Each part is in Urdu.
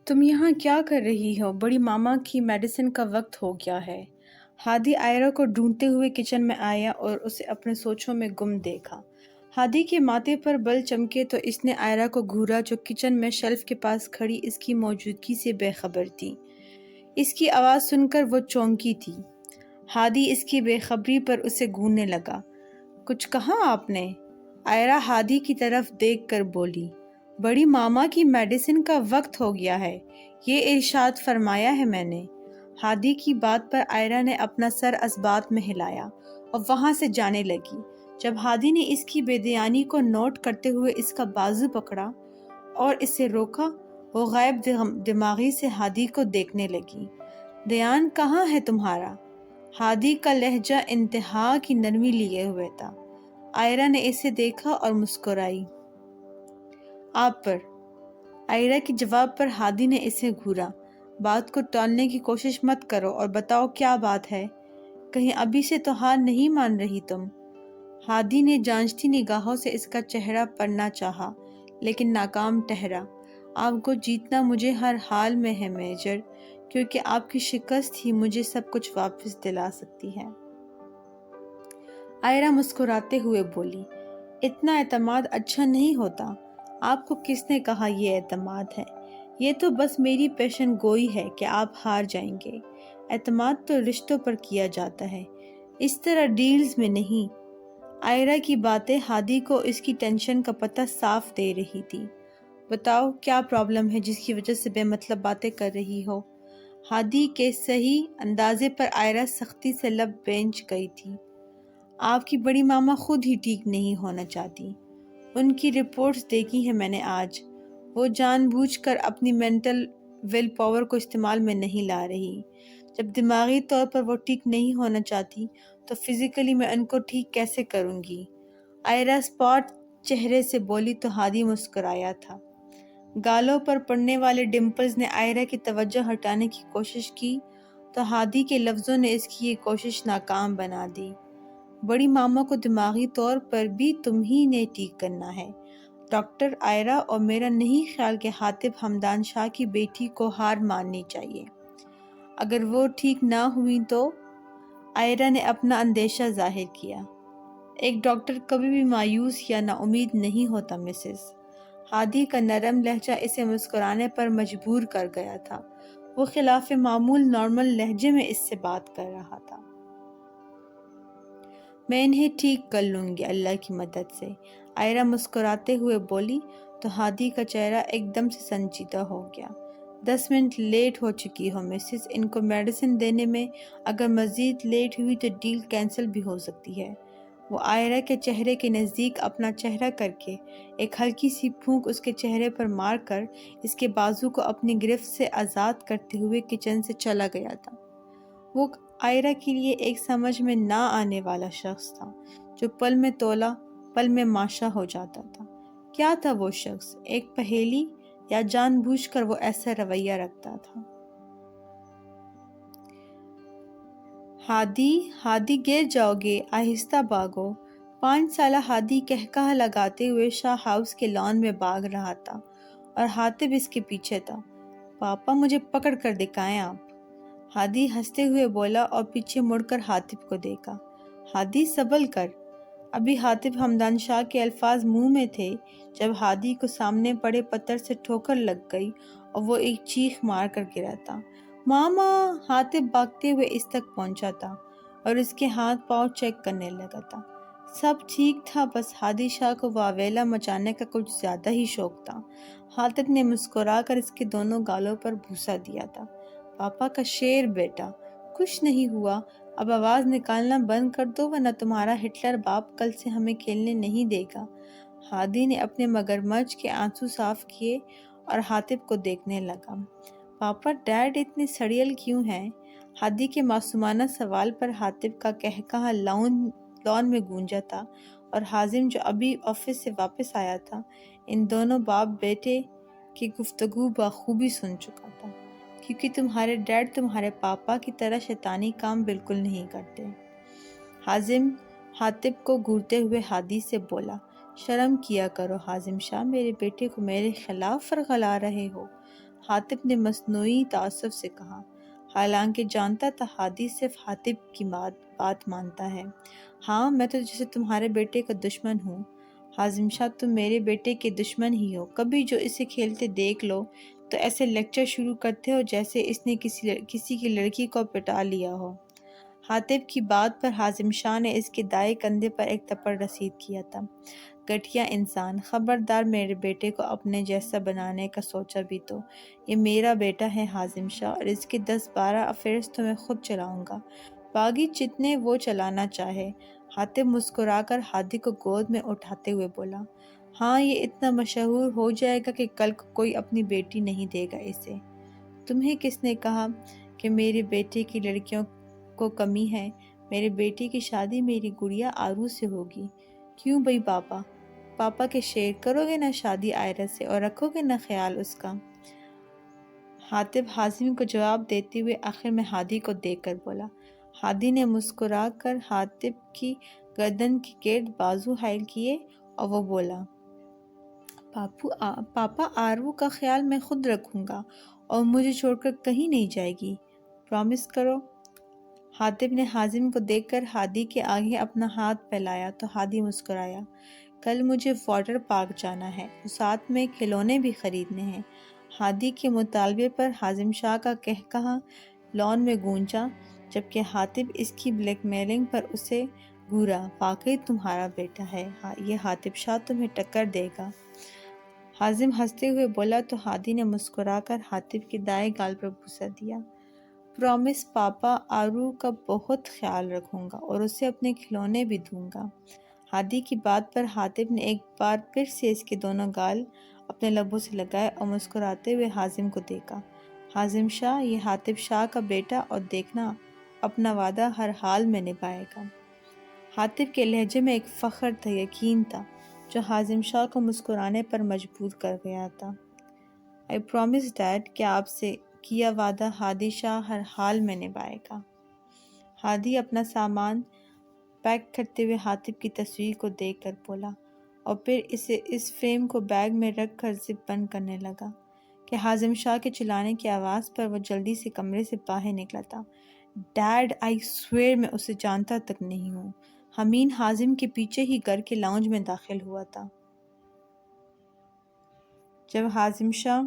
تم یہاں کیا کر رہی ہو؟ بڑی ماما کی میڈیسن کا وقت ہو گیا ہے۔ ہادی آئرہ کو ڈھونڈتے ہوئے کچن میں آیا اور اسے اپنے سوچوں میں گم دیکھا۔ ہادی کے ماتھے پر بل چمکے تو اس نے آئرہ کو گھورا جو کچن میں شیلف کے پاس کھڑی اس کی موجودگی سے بے خبر تھی۔ اس کی آواز سن کر وہ چونکی تھی۔ ہادی اس کی بے خبری پر اسے گھورنے لگا۔ کچھ کہا آپ نے؟ آئرہ ہادی کی طرف دیکھ کر بولی۔ بڑی ماما کی میڈیسن کا وقت ہو گیا ہے، یہ ارشاد فرمایا ہے میں نے۔ ہادی کی بات پر آئرہ نے اپنا سر اسبات میں ہلایا اور وہاں سے جانے لگی۔ جب ہادی نے اس کی بے دیانی کو نوٹ کرتے ہوئے اس کا بازو پکڑا اور اسے روکا، وہ غائب دماغی سے ہادی کو دیکھنے لگی۔ دھیان کہاں ہے تمہارا؟ ہادی کا لہجہ انتہا کی نرمی لیے ہوئے تھا۔ آئرہ نے اسے دیکھا اور مسکرائی۔ آپ پر۔ آئرہ کے جواب پر ہادی نے اسے گھورا۔ بات کو ٹالنے کی کوشش مت کرو اور بتاؤ کیا بات ہے؟ کہیں ابھی سے تو ہار نہیں مان رہی تم؟ ہادی نے جانچتی نگاہوں سے اس کا چہرہ پڑھنا چاہا لیکن ناکام ٹھہرا۔ آپ کو جیتنا مجھے ہر حال میں ہے میجر، کیونکہ آپ کی شکست ہی مجھے سب کچھ واپس دلا سکتی ہے۔ آئرہ مسکراتے ہوئے بولی، اتنا اعتماد اچھا نہیں ہوتا۔ آپ کو کس نے کہا یہ اعتماد ہے؟ یہ تو بس میری پیشن گوئی ہے کہ آپ ہار جائیں گے۔ اعتماد تو رشتوں پر کیا جاتا ہے، اس طرح ڈیلز میں نہیں۔ آئرہ کی باتیں ہادی کو اس کی ٹینشن کا پتہ صاف دے رہی تھی۔ بتاؤ کیا پرابلم ہے جس کی وجہ سے بے مطلب باتیں کر رہی ہو؟ ہادی کے صحیح اندازے پر آئرہ سختی سے لب بینچ گئی تھی۔ آپ کی بڑی ماما خود ہی ٹھیک نہیں ہونا چاہتی۔ ان کی رپورٹس دیکھی ہیں میں نے آج۔ وہ جان بوجھ کر اپنی مینٹل ویل پاور کو استعمال میں نہیں لا رہی۔ جب دماغی طور پر وہ ٹھیک نہیں ہونا چاہتی تو فزیکلی میں ان کو ٹھیک کیسے کروں گی؟ آئرہ اسپاٹ چہرے سے بولی تو ہادی مسکرایا تھا۔ گالوں پر پڑنے والے ڈمپلز نے آئرہ کی توجہ ہٹانے کی کوشش کی تو ہادی کے لفظوں نے اس کی یہ کوشش ناکام بنا دی۔ بڑی ماما کو دماغی طور پر بھی تم ہی نے ٹھیک کرنا ہے ڈاکٹر آئرہ، اور میرا نہیں خیال کہ حاتب حمدان شاہ کی بیٹی کو ہار ماننی چاہیے۔ اگر وہ ٹھیک نہ ہوئی تو؟ آئرہ نے اپنا اندیشہ ظاہر کیا۔ ایک ڈاکٹر کبھی بھی مایوس یا نا امید نہیں ہوتا مسز۔ ہادی کا نرم لہجہ اسے مسکرانے پر مجبور کر گیا تھا۔ وہ خلاف معمول نارمل لہجے میں اس سے بات کر رہا تھا۔ میں انہیں ٹھیک کر لوں گی اللہ کی مدد سے، آئرہ مسکراتے ہوئے بولی تو ہادی کا چہرہ ایک دم سے سنجیدہ ہو گیا۔ 10 منٹ لیٹ ہو چکی ہو مسز، ان کو میڈیسن دینے میں اگر مزید لیٹ ہوئی تو ڈیل کینسل بھی ہو سکتی ہے۔ وہ آئرہ کے چہرے کے نزدیک اپنا چہرہ کر کے ایک ہلکی سی پھونک اس کے چہرے پر مار کر اس کے بازو کو اپنی گرفت سے آزاد کرتے ہوئے کچن سے چلا گیا تھا۔ وہ آئرہ کے لیے ایک سمجھ میں نہ آنے والا شخص تھا جو پل میں تولا پل میں ماشا ہو جاتا تھا۔ کیا تھا وہ شخص؟ ایک پہیلی یا جان بوجھ کر وہ ایسا رویہ رکھتا تھا؟ ہادی گر جاؤ گے، آہستہ بھاگو۔ 5 سالہ ہادی قہقہہ لگاتے ہوئے شاہ ہاؤس کے لان میں بھاگ رہا تھا اور حاتب اس کے پیچھے تھا۔ پاپا مجھے پکڑ کر دکھائیں آپ، ہادی ہنستے ہوئے بولا اور پیچھے مڑ کر حاتب کو دیکھا۔ ہادی سنبھل کر۔ ابھی حاتب حمدان شاہ کے الفاظ منہ میں تھے جب ہادی کو سامنے پڑے پتھر سے ٹھوکر لگ گئی اور وہ ایک چیخ مار کر گرا تھا۔ ماما! حاتب بھاگتے ہوئے اس تک پہنچا تھا اور اس کے ہاتھ پاؤں چیک کرنے لگا تھا۔ سب ٹھیک تھا، بس ہادی شاہ کو واویلا مچانے کا کچھ زیادہ ہی شوق تھا۔ حاتب نے مسکرا کر اس کے دونوں گالوں پر بوسہ دیا تھا۔ پاپا کا شیر بیٹا، کچھ نہیں ہوا، اب آواز نکالنا بند کر دو ورنہ تمہارا ہٹلر باپ کل سے ہمیں کھیلنے نہیں دے گا۔ ہادی نے اپنے مگرمچھ کے آنسو صاف کیے اور حاتب کو دیکھنے لگا۔ پاپا ڈیڈ اتنے سڑیل کیوں ہیں؟ ہادی کے معصومانہ سوال پر حاتب کا قہقہہ لان میں گونجا تھا اور حازم جو ابھی آفس سے واپس آیا تھا ان دونوں باپ بیٹے کی گفتگو بخوبی سن چکا تھا، کیونکہ تمہارے ڈیڈ تمہارے پاپا کی طرح شیطانی کام بالکل نہیں کرتے۔ حازم حاتب کو گھورتے ہوئے ہادی سے بولا، شرم کیا کرو حازم شاہ، میرے بیٹے کو میرے خلاف ورغلا رہے ہو۔ حاتب نے مصنوعی تعصب سے کہا، حالانکہ جانتا تھا ہادی صرف حاتب کی بات مانتا ہے۔ ہاں، میں تو جیسے تمہارے بیٹے کا دشمن ہوں۔ حازم شاہ، تم میرے بیٹے کے دشمن ہی ہو۔ کبھی جو اسے کھیلتے دیکھ لو تو ایسے لیکچر شروع کرتے ہو جیسے اس نے کسی کی لڑکی کو پٹا لیا ہو۔ حاتب کی بات پر حازم شاہ نے اس کے دائیں کندھے پر ایک تھپڑ رسید کیا تھا۔ گھٹیا انسان، خبردار میرے بیٹے کو اپنے جیسا بنانے کا سوچا بھی تو۔ یہ میرا بیٹا ہے حازم شاہ، اور اس کے 10-12 افیئرز تو میں خود چلاؤں گا، باقی جتنے وہ چلانا چاہے۔ حاتب مسکرا کر ہادی کو گود میں اٹھاتے ہوئے بولا، ہاں، یہ اتنا مشہور ہو جائے گا کہ کل کو کوئی اپنی بیٹی نہیں دے گا اسے۔ تمہیں کس نے کہا کہ میرے بیٹے کی لڑکیوں کو کمی ہے؟ میرے بیٹے کی شادی میری گڑیا آرو سے ہوگی۔ کیوں بھئی پاپا کے شیر، کرو گے نہ شادی آئرہ سے اور رکھو گے نہ خیال اس کا؟ حاتب حازم کو جواب دیتے ہوئے آخر میں ہادی کو دیکھ کر بولا۔ ہادی نے مسکرا کر حاتب کی گردن کے گرد بازو حائل کیے اور وہ بولا، پاپا، آرو کا خیال میں خود رکھوں گا اور مجھے چھوڑ کر کہیں نہیں جائے گی، پرامس کرو۔ حاتب نے حازم کو دیکھ کر ہادی کے آگے اپنا ہاتھ پھیلایا تو ہادی مسکرایا۔ کل مجھے واٹر پارک جانا ہے اور ساتھ میں کھلونے بھی خریدنے ہیں۔ ہادی کے مطالبے پر حازم شاہ کا قہقہہ لان میں گونجا، جبکہ حاتب اس کی بلیک میلنگ پر اسے گھورا۔ واقعی تمہارا بیٹا ہے، یہ حاتب شاہ تمہیں ٹکر دے گا؟ حازم ہنستے ہوئے بولا تو ہادی نے مسکرا کر حاتب کے دائیں گال پر بوسہ دیا۔ پرامس پاپا، آرو کا بہت خیال رکھوں گا اور اسے اپنے کھلونے بھی دوں گا۔ ہادی کی بات پر حاتب نے ایک بار پھر سے اس کے دونوں گال اپنے لبوں سے لگائے اور مسکراتے ہوئے حازم کو دیکھا۔ حازم شاہ، یہ حاتب شاہ کا بیٹا، اور دیکھنا اپنا وعدہ ہر حال میں نبھائے گا۔ حاتب کے لہجے میں ایک فخر تھا، یقین تھا، جو حازم شاہ کو مسکرانے پر مجبور کر گیا تھا۔ I promise ڈیڈ، کہ آپ سے کیا وعدہ ہادی شاہ ہر حال میں نبھائے گا۔ ہادی اپنا سامان پیک کرتے ہوئے حاتب کی تصویر کو دیکھ کر بولا، اور پھر اس فریم کو بیگ میں رکھ کر زپ بند کرنے لگا کہ حازم شاہ کے چلانے کی آواز پر وہ جلدی سے کمرے سے باہر نکلا تھا۔ ڈیڈ، آئی سویئر میں اسے جانتا تک نہیں ہوں۔ حمین حازم کے پیچھے ہی گھر کے لاؤنج میں داخل ہوا تھا۔ جب حازم شاہ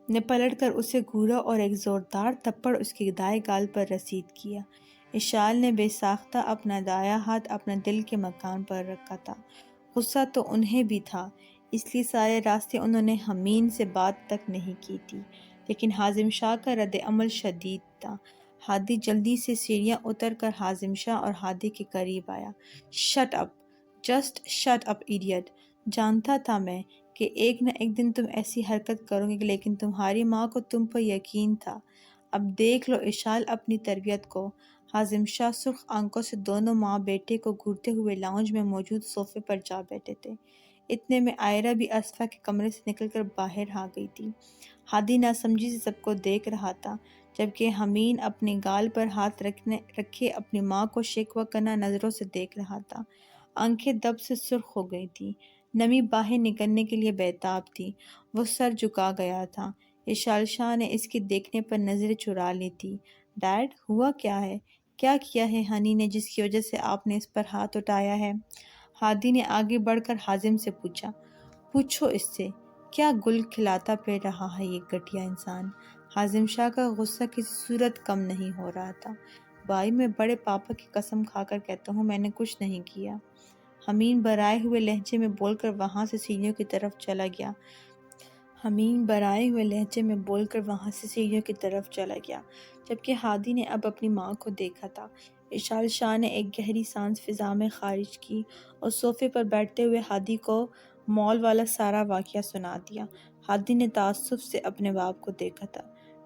نے پلٹ کر اسے گھورا اور ایک زوردار تھپڑ اس کے دائیں گال پر رسید کیا۔ اشال نے بے ساختہ اپنا دایاں ہاتھ اپنے دل کے مکان پر رکھا تھا۔ غصہ تو انہیں بھی تھا، اس لیے سارے راستے انہوں نے حمین سے بات تک نہیں کی تھی، لیکن حازم شاہ کا رد عمل شدید تھا۔ ہادی جلدی سے سیڑھیاں اتر کر حازم شاہ اور ہادی کے قریب آیا۔ Shut up, just shut up idiot. جانتا تھا میں کہ ایک نہ ایک دن تم ایسی حرکت کرو گے، لیکن تمہاری ماں کو تم پر یقین تھا۔ اب دیکھ لو اشال اپنی تربیت کو۔ حازم شاہ سرخ آنکھوں سے دونوں ماں بیٹے کو گھورتے ہوئے لاؤنج میں موجود صوفے پر جا بیٹھے تھے۔ اتنے میں آئرہ بھی اسفا کے کمرے سے نکل کر باہر آ گئی تھی۔ ہادی ناسمجھی سے سب کو دیکھ رہا تھا، جبکہ حمین اپنے گال پر ہاتھ رکھے اپنی ماں کو شکوہ کرنا نظروں سے دیکھ رہا تھا۔ آنکھیں دب سے سرخ ہو گئی تھیں، نمی باہر نکلنے کے لیے بیتاب تھی۔ وہ سر جھکا گیا تھا۔ اشال شاہ نے اس کے دیکھنے پر نظریں چرا لی تھی۔ ڈیڈ، ہوا کیا ہے؟ کیا کیا ہے ہنی نے جس کی وجہ سے آپ نے اس پر ہاتھ اٹھایا ہے؟ ہادی نے آگے بڑھ کر حازم سے پوچھا۔ پوچھو اس سے، کیا گل کھلاتا پھر رہا ہے یہ گھٹیا انسان؟ حازم شاہ کا غصہ کسی صورت کم نہیں ہو رہا تھا۔ بھائی، میں بڑے پاپا کی قسم کھا کر کہتا ہوں میں نے کچھ نہیں کیا۔ حمین برائے ہوئے لہجے میں بول کر وہاں سے سیڑھیوں کی طرف چلا گیا، جبکہ ہادی نے اب اپنی ماں کو دیکھا تھا۔ اشال شاہ نے ایک گہری سانس فضا میں خارج کی اور صوفے پر بیٹھتے ہوئے ہادی کو مال والا سارا واقعہ سنا دیا۔ ہادی نے تعصب سے اپنے باپ کو دیکھا تھا۔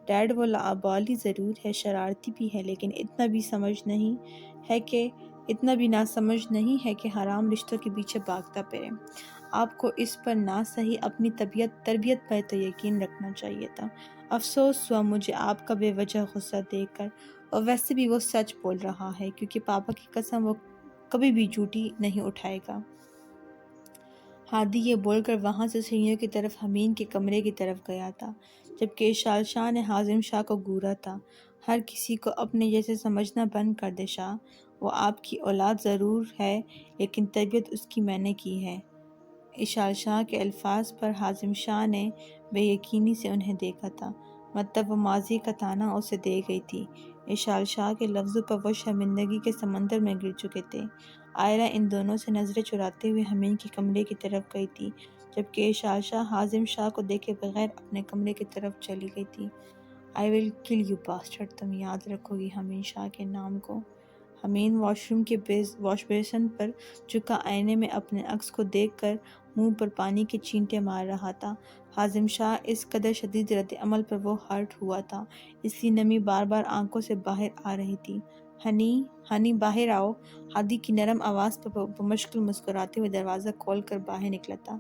ڈیڈ، وہ لاابالی ضرور ہے، شرارتی بھی ہے، لیکن اتنا بھی ناسمجھ نہیں ہے کہ حرام رشتوں کے پیچھے بھاگتا پھرے۔ آپ کو اس پر نہ صحیح اپنی تربیت پر تو یقین رکھنا چاہیے تھا۔ افسوس ہوا مجھے آپ کا بے وجہ غصہ دیکھ کر، اور ویسے بھی وہ سچ بول رہا ہے، کیونکہ پاپا کی قسم وہ کبھی بھی جھوٹی نہیں اٹھائے گا۔ ہادی یہ بول کر وہاں سے سیڑھیوں کی طرف حمین کے کمرے کی طرف گیا تھا، جبکہ اشال شاہ نے حازم شاہ کو گھورا تھا۔ ہر کسی کو اپنے جیسے سمجھنا بند کر دے شاہ، وہ آپ کی اولاد ضرور ہے لیکن تربیت اس کی میں نے کی ہے۔ اشال شاہ کے الفاظ پر حازم شاہ نے بے یقینی سے انہیں دیکھا تھا، مطلب وہ ماضی کا تانا اسے دے گئی تھی۔ اشال شاہ کے لفظوں پر وہ شرمندگی کے سمندر میں گر چکے تھے۔ عائرہ ان دونوں سے نظریں چراتے ہوئے حمین کے کمرے کی طرف گئی تھی، جبکہ اشال شاہ حازم شاہ کو دیکھے بغیر اپنے کمرے کی طرف چلی گئی تھی۔ "I will kill you bastard" تم یاد رکھو گی حمین شاہ کے نام کو۔ حمین واش روم کے واش بیسن پر جھکا آئینے میں اپنے عکس کو دیکھ کر منہ پر پانی کے چینٹے مار رہا تھا۔ حازم شاہ اس قدر شدید رد عمل پر وہ ہرٹ ہوا تھا، اس کی نمی بار بار آنکھوں سے باہر آ رہی تھی۔ ہنی باہر آؤ۔ ہادی کی نرم آواز پر بمشکل مسکراتے ہوئے دروازہ کھول کر باہر نکلا تھا۔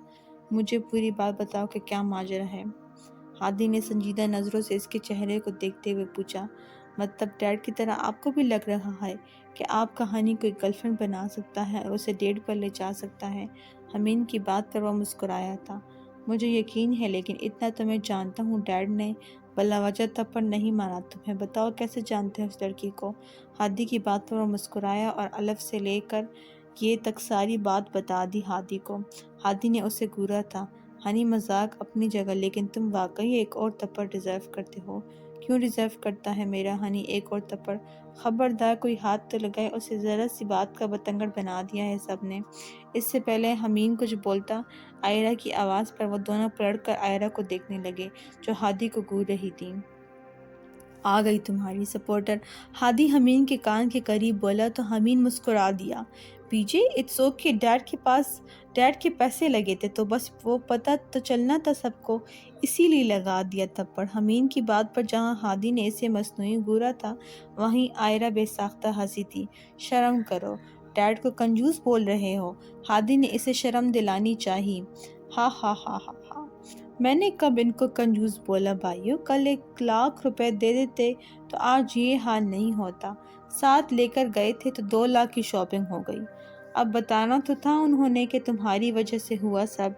"مجھے پوری بات بتاؤ کہ کیا ماجرا ہے۔" ہادی نے سنجیدہ نظروں سے اس کے چہرے کو دیکھتے ہوئے پوچھا۔ "مطلب ڈیڈ کی طرح آپ کو بھی لگ رہا ہے کہ آپ کا ہنی کوئی گرل فرینڈ بنا سکتا ہے اور اسے ڈیٹ پر لے جا سکتا ہے؟" حمین کی بات پر وہ مسکرایا تھا۔ "مجھے یقین ہے، لیکن اتنا تو میں جانتا ہوں ڈیڈ نے بلا وجہ تھپڑ نہیں مارا تمہیں۔ بتاؤ کیسے جانتے ہو اس لڑکی کو؟" ہادی کی بات پر وہ مسکرایا اور الف سے لے کر یہ تک ساری بات بتا دی ہادی کو۔ ہادی نے اسے گھورا تھا۔ "ہنی مذاق اپنی جگہ، لیکن تم واقعی ایک اور تھپڑ ڈیزرو کرتے ہو۔" "کیوں ڈیزرو کرتا ہے میرا ہنی ایک اور تھپڑ؟ خبردار کوئی ہاتھ تو لگائے، اسے ذرا سی بات کا بتنگڑ بنا دیا ہے سب نے۔" اس سے پہلے حمین کچھ بولتا، عائرہ کی آواز پر وہ دونوں پلٹ کر عائرہ کو دیکھنے لگے جو ہادی کو گھور رہی تھی۔ "آ گئی تمہاری سپورٹر!" ہادی حمین کے کان کے قریب بولا تو حمین مسکرا دیا۔ "B J it's okay, dad کے پیسے لگے تھے تو بس وہ پتہ تو چلنا تھا سب کو، اسی لیے لگا دیا تھپڑ۔" حمین کی بات پر جہاں ہادی نے اسے مصنوعی گھورا تھا، وہیں عائرہ بے ساختہ ہنسی تھی۔ "شرم کرو، ڈیڈ کو کنجوس بول رہے ہو۔ ہادی نے اسے شرم دلانی چاہی۔ ہا ہا ہا ہا ہا۔ میں نے کب ان کو کنجوس بولا بھائیو؟ کل 1,00,000 روپے دے دیتے تو آج یہ حال نہیں ہوتا۔ ساتھ لے کر گئے تھے تو 2,00,000 کی شاپنگ ہو گئی۔ اب بتانا تو تھا انہوں نے کہ تمہاری وجہ سے ہوا سب۔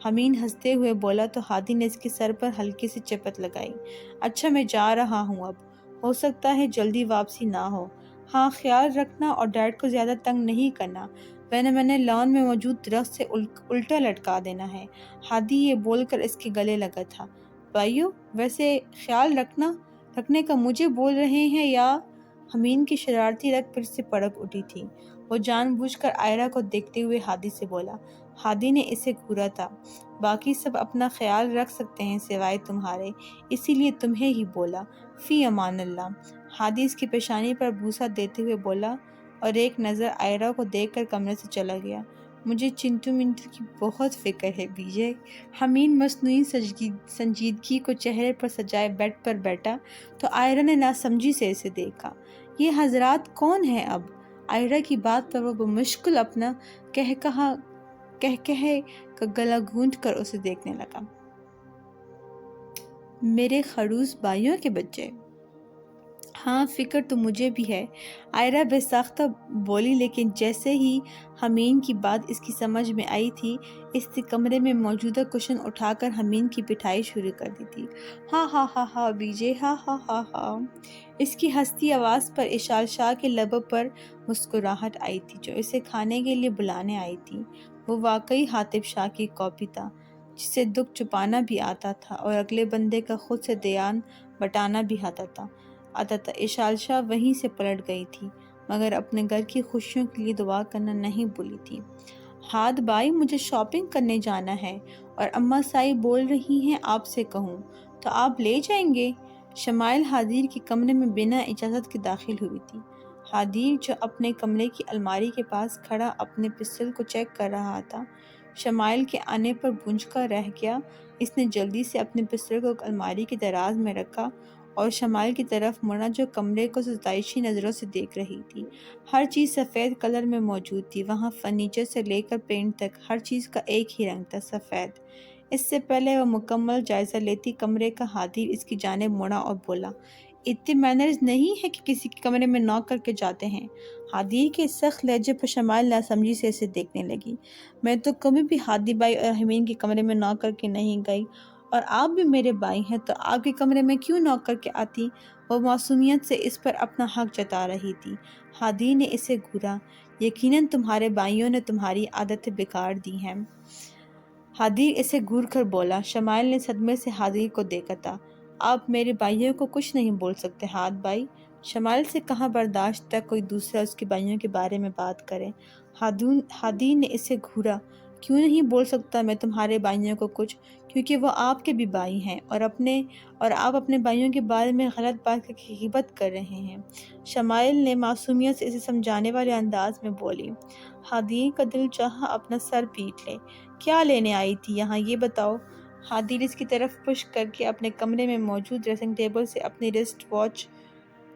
حمین ہنستے ہوئے بولا تو ہادی نے اس کے سر پر ہلکی سی چپت لگائی۔ "اچھا میں جا رہا ہوں اب، ہو سکتا ہے جلدی واپسی نہ ہو۔ ہاں خیال رکھنا اور ڈیڈ کو زیادہ تنگ نہیں کرنا، ورنہ میں نے لان میں موجود درخت سے الٹا لٹکا دینا ہے۔" ہادی یہ بول کر اس کے گلے لگا تھا۔ "بھائیو ویسے خیال رکھنے کا مجھے بول رہے ہیں یا…؟" حمین کی شرارتی رگ پھر سے بھڑک اٹھی تھی۔ وہ جان بوجھ کر عائرہ کو دیکھتے ہوئے ہادی سے بولا۔ ہادی نے اسے گھورا تھا۔ "باقی سب اپنا خیال رکھ سکتے ہیں سوائے تمہارے، اسی لیے تمہیں ہی بولا۔ فی امان اللہ۔" ہادی اس کی پیشانی پر بوسہ دیتے ہوئے بولا اور ایک نظر عائرہ کو دیکھ کر کمرے سے چلا گیا۔ "مجھے چنٹو منٹو کی بہت فکر ہے بی جے۔" حمین مصنوعی سنجیدگی کو چہرے پر سجائے بیڈ پر بیٹھا تو عائرہ نے ناسمجھی سے اسے دیکھا۔ "یہ حضرات کون ہیں اب؟" عائرہ کی بات پر وہ بمشکل اپنا کہکہے کا گلا گھونٹ کر اسے دیکھنے لگا۔ "میرے خڑوس بھائیوں کے بچے۔" "ہاں فکر تو مجھے بھی ہے۔" عائرہ بے ساختہ بولی، لیکن جیسے ہی حمین کی بات اس کی سمجھ میں آئی تھی، اس نے کمرے میں موجودہ کشن اٹھا کر حمین کی پٹائی شروع کر دی تھی۔ "ہا ہا ہا ہا بی جے، ہا ہا ہا ہا۔" اس کی ہنستی آواز پر اشال شاہ کے لبوں پر مسکراہٹ آئی تھی جو اسے کھانے کے لیے بلانے آئی تھی۔ وہ واقعی حاطب شاہ کی کاپی تھا، جسے دکھ چھپانا بھی آتا تھا اور اگلے بندے کا خود سے دھیان بٹانا بھی آتا تھا۔ اشال شاہ وہیں سے پلٹ گئی تھی، مگر اپنے گھر کی خوشیوں کے لیے دعا کرنا نہیں بھولی تھی۔ "ہاد بھائی مجھے شاپنگ کرنے جانا ہے اور اماں سائی بول رہی ہیں آپ سے کہوں، تو آپ لے جائیں گے؟" شمائل حاضر کے کمرے میں بنا اجازت کے داخل ہوئی تھی۔ حاضر جو اپنے کمرے کی الماری کے پاس کھڑا اپنے پستول کو چیک کر رہا تھا، شمائل کے آنے پر بھونچکا رہ گیا۔ اس نے جلدی سے اپنے پستول کو الماری کے دراز میں رکھا اور شمائل کی طرف مڑا جو کمرے کو ستائشی نظروں سے دیکھ رہی تھی۔ ہر چیز سفید کلر میں موجود تھی، وہاں فرنیچر سے لے کر پینٹ تک ہر چیز کا ایک ہی رنگ تھا، سفید۔ اس سے پہلے وہ مکمل جائزہ لیتی کمرے کا حاضر اس کی جانب مڑا اور بولا، "اتنے مینرز نہیں ہے کہ کسی کے کمرے میں ناک کر کے جاتے ہیں۔ ہادی کے سخت لہجے پر شمائل ناسمجھی سے اسے دیکھنے لگی۔ میں تو کبھی بھی ہادی بھائی اور رحمین کے کمرے میں نوک کر کے نہیں گئی، اور آپ بھی میرے بھائی ہیں تو آپ کے کمرے میں کیوں نوک کر کے آتی؟ وہ معصومیت سے اس پر اپنا حق جتا رہی تھی۔ ہادی نے اسے گھورا۔ یقیناً تمہارے بھائیوں نے تمہاری عادتیں بگاڑ دی ہیں۔ ہادی اسے گھور کر بولا۔ شمائل نے صدمے سے ہادی کو دیکھا تھا۔ آپ میرے بھائیوں کو کچھ نہیں بول سکتے ہاد بھائی؟ شمائل سے کہاں برداشت تک کوئی دوسرا اس کے بھائیوں کے بارے میں بات کرے۔ ہادی نے اسے گھورا۔ کیوں نہیں بول سکتا میں تمہارے بھائیوں کو کچھ؟ کیونکہ وہ آپ کے بھی بھائی ہیں، اور آپ اپنے بھائیوں کے بارے میں غلط بات کر کے غیبت کر رہے ہیں۔ شمائل نے معصومیت سے اسے سمجھانے والے انداز میں بولی۔ ہادی کا دل چاہا اپنا سر پیٹ لے۔ کیا لینے آئی تھی یہاں، یہ بتاؤ؟ ہادی اس کی طرف پش کر کے اپنے کمرے میں موجود ڈریسنگ ٹیبل سے اپنی رسٹ واچ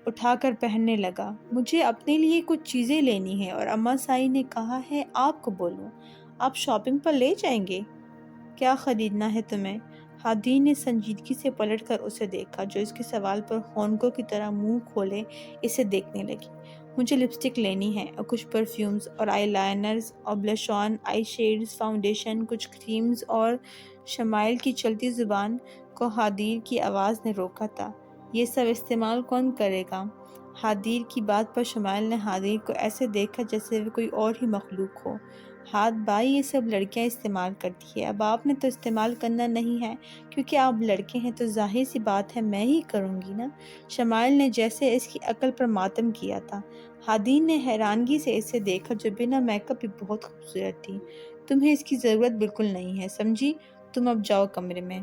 اٹھا کر پہننے لگا۔ مجھے اپنے لیے کچھ چیزیں لینی ہیں اور اماں سائی نے کہا ہے آپ کو بولوں۔ آپ شاپنگ پر لے جائیں گے؟ کیا خریدنا ہے تمہیں؟ ہادی نے سنجیدگی سے پلٹ کر اسے دیکھا، جو اس کے سوال پر خونکوں کی طرح منہ کھولے اسے دیکھنے لگی۔ مجھے لپسٹک لینی ہے اور کچھ پرفیومز اور آئی لائنرز اور بلش آن، آئی شیڈز، فاؤنڈیشن، کچھ کریمز اور… شمائل کی چلتی زبان کو ہادی کی آواز نے روکا تھا۔ یہ سب استعمال کون کرے گا؟ ہادی کی بات پر شمائل نے ہادی کو ایسے دیکھا جیسے وہ کوئی اور ہی مخلوق ہو۔ ہاتھ بھائی یہ سب لڑکیاں استعمال کرتی ہے، اب آپ نے تو استعمال کرنا نہیں ہے کیونکہ آپ لڑکے ہیں، تو ظاہر سی بات ہے میں ہی کروں گی نا۔ شمائل نے جیسے اس کی عقل پر ماتم کیا تھا۔ ہادی نے حیرانگی سے اسے دیکھا جو بنا میک اپ بھی بہت خوبصورت تھی۔ تمہیں اس کی ضرورت بالکل نہیں ہے، سمجھی؟ تم اب جاؤ کمرے میں۔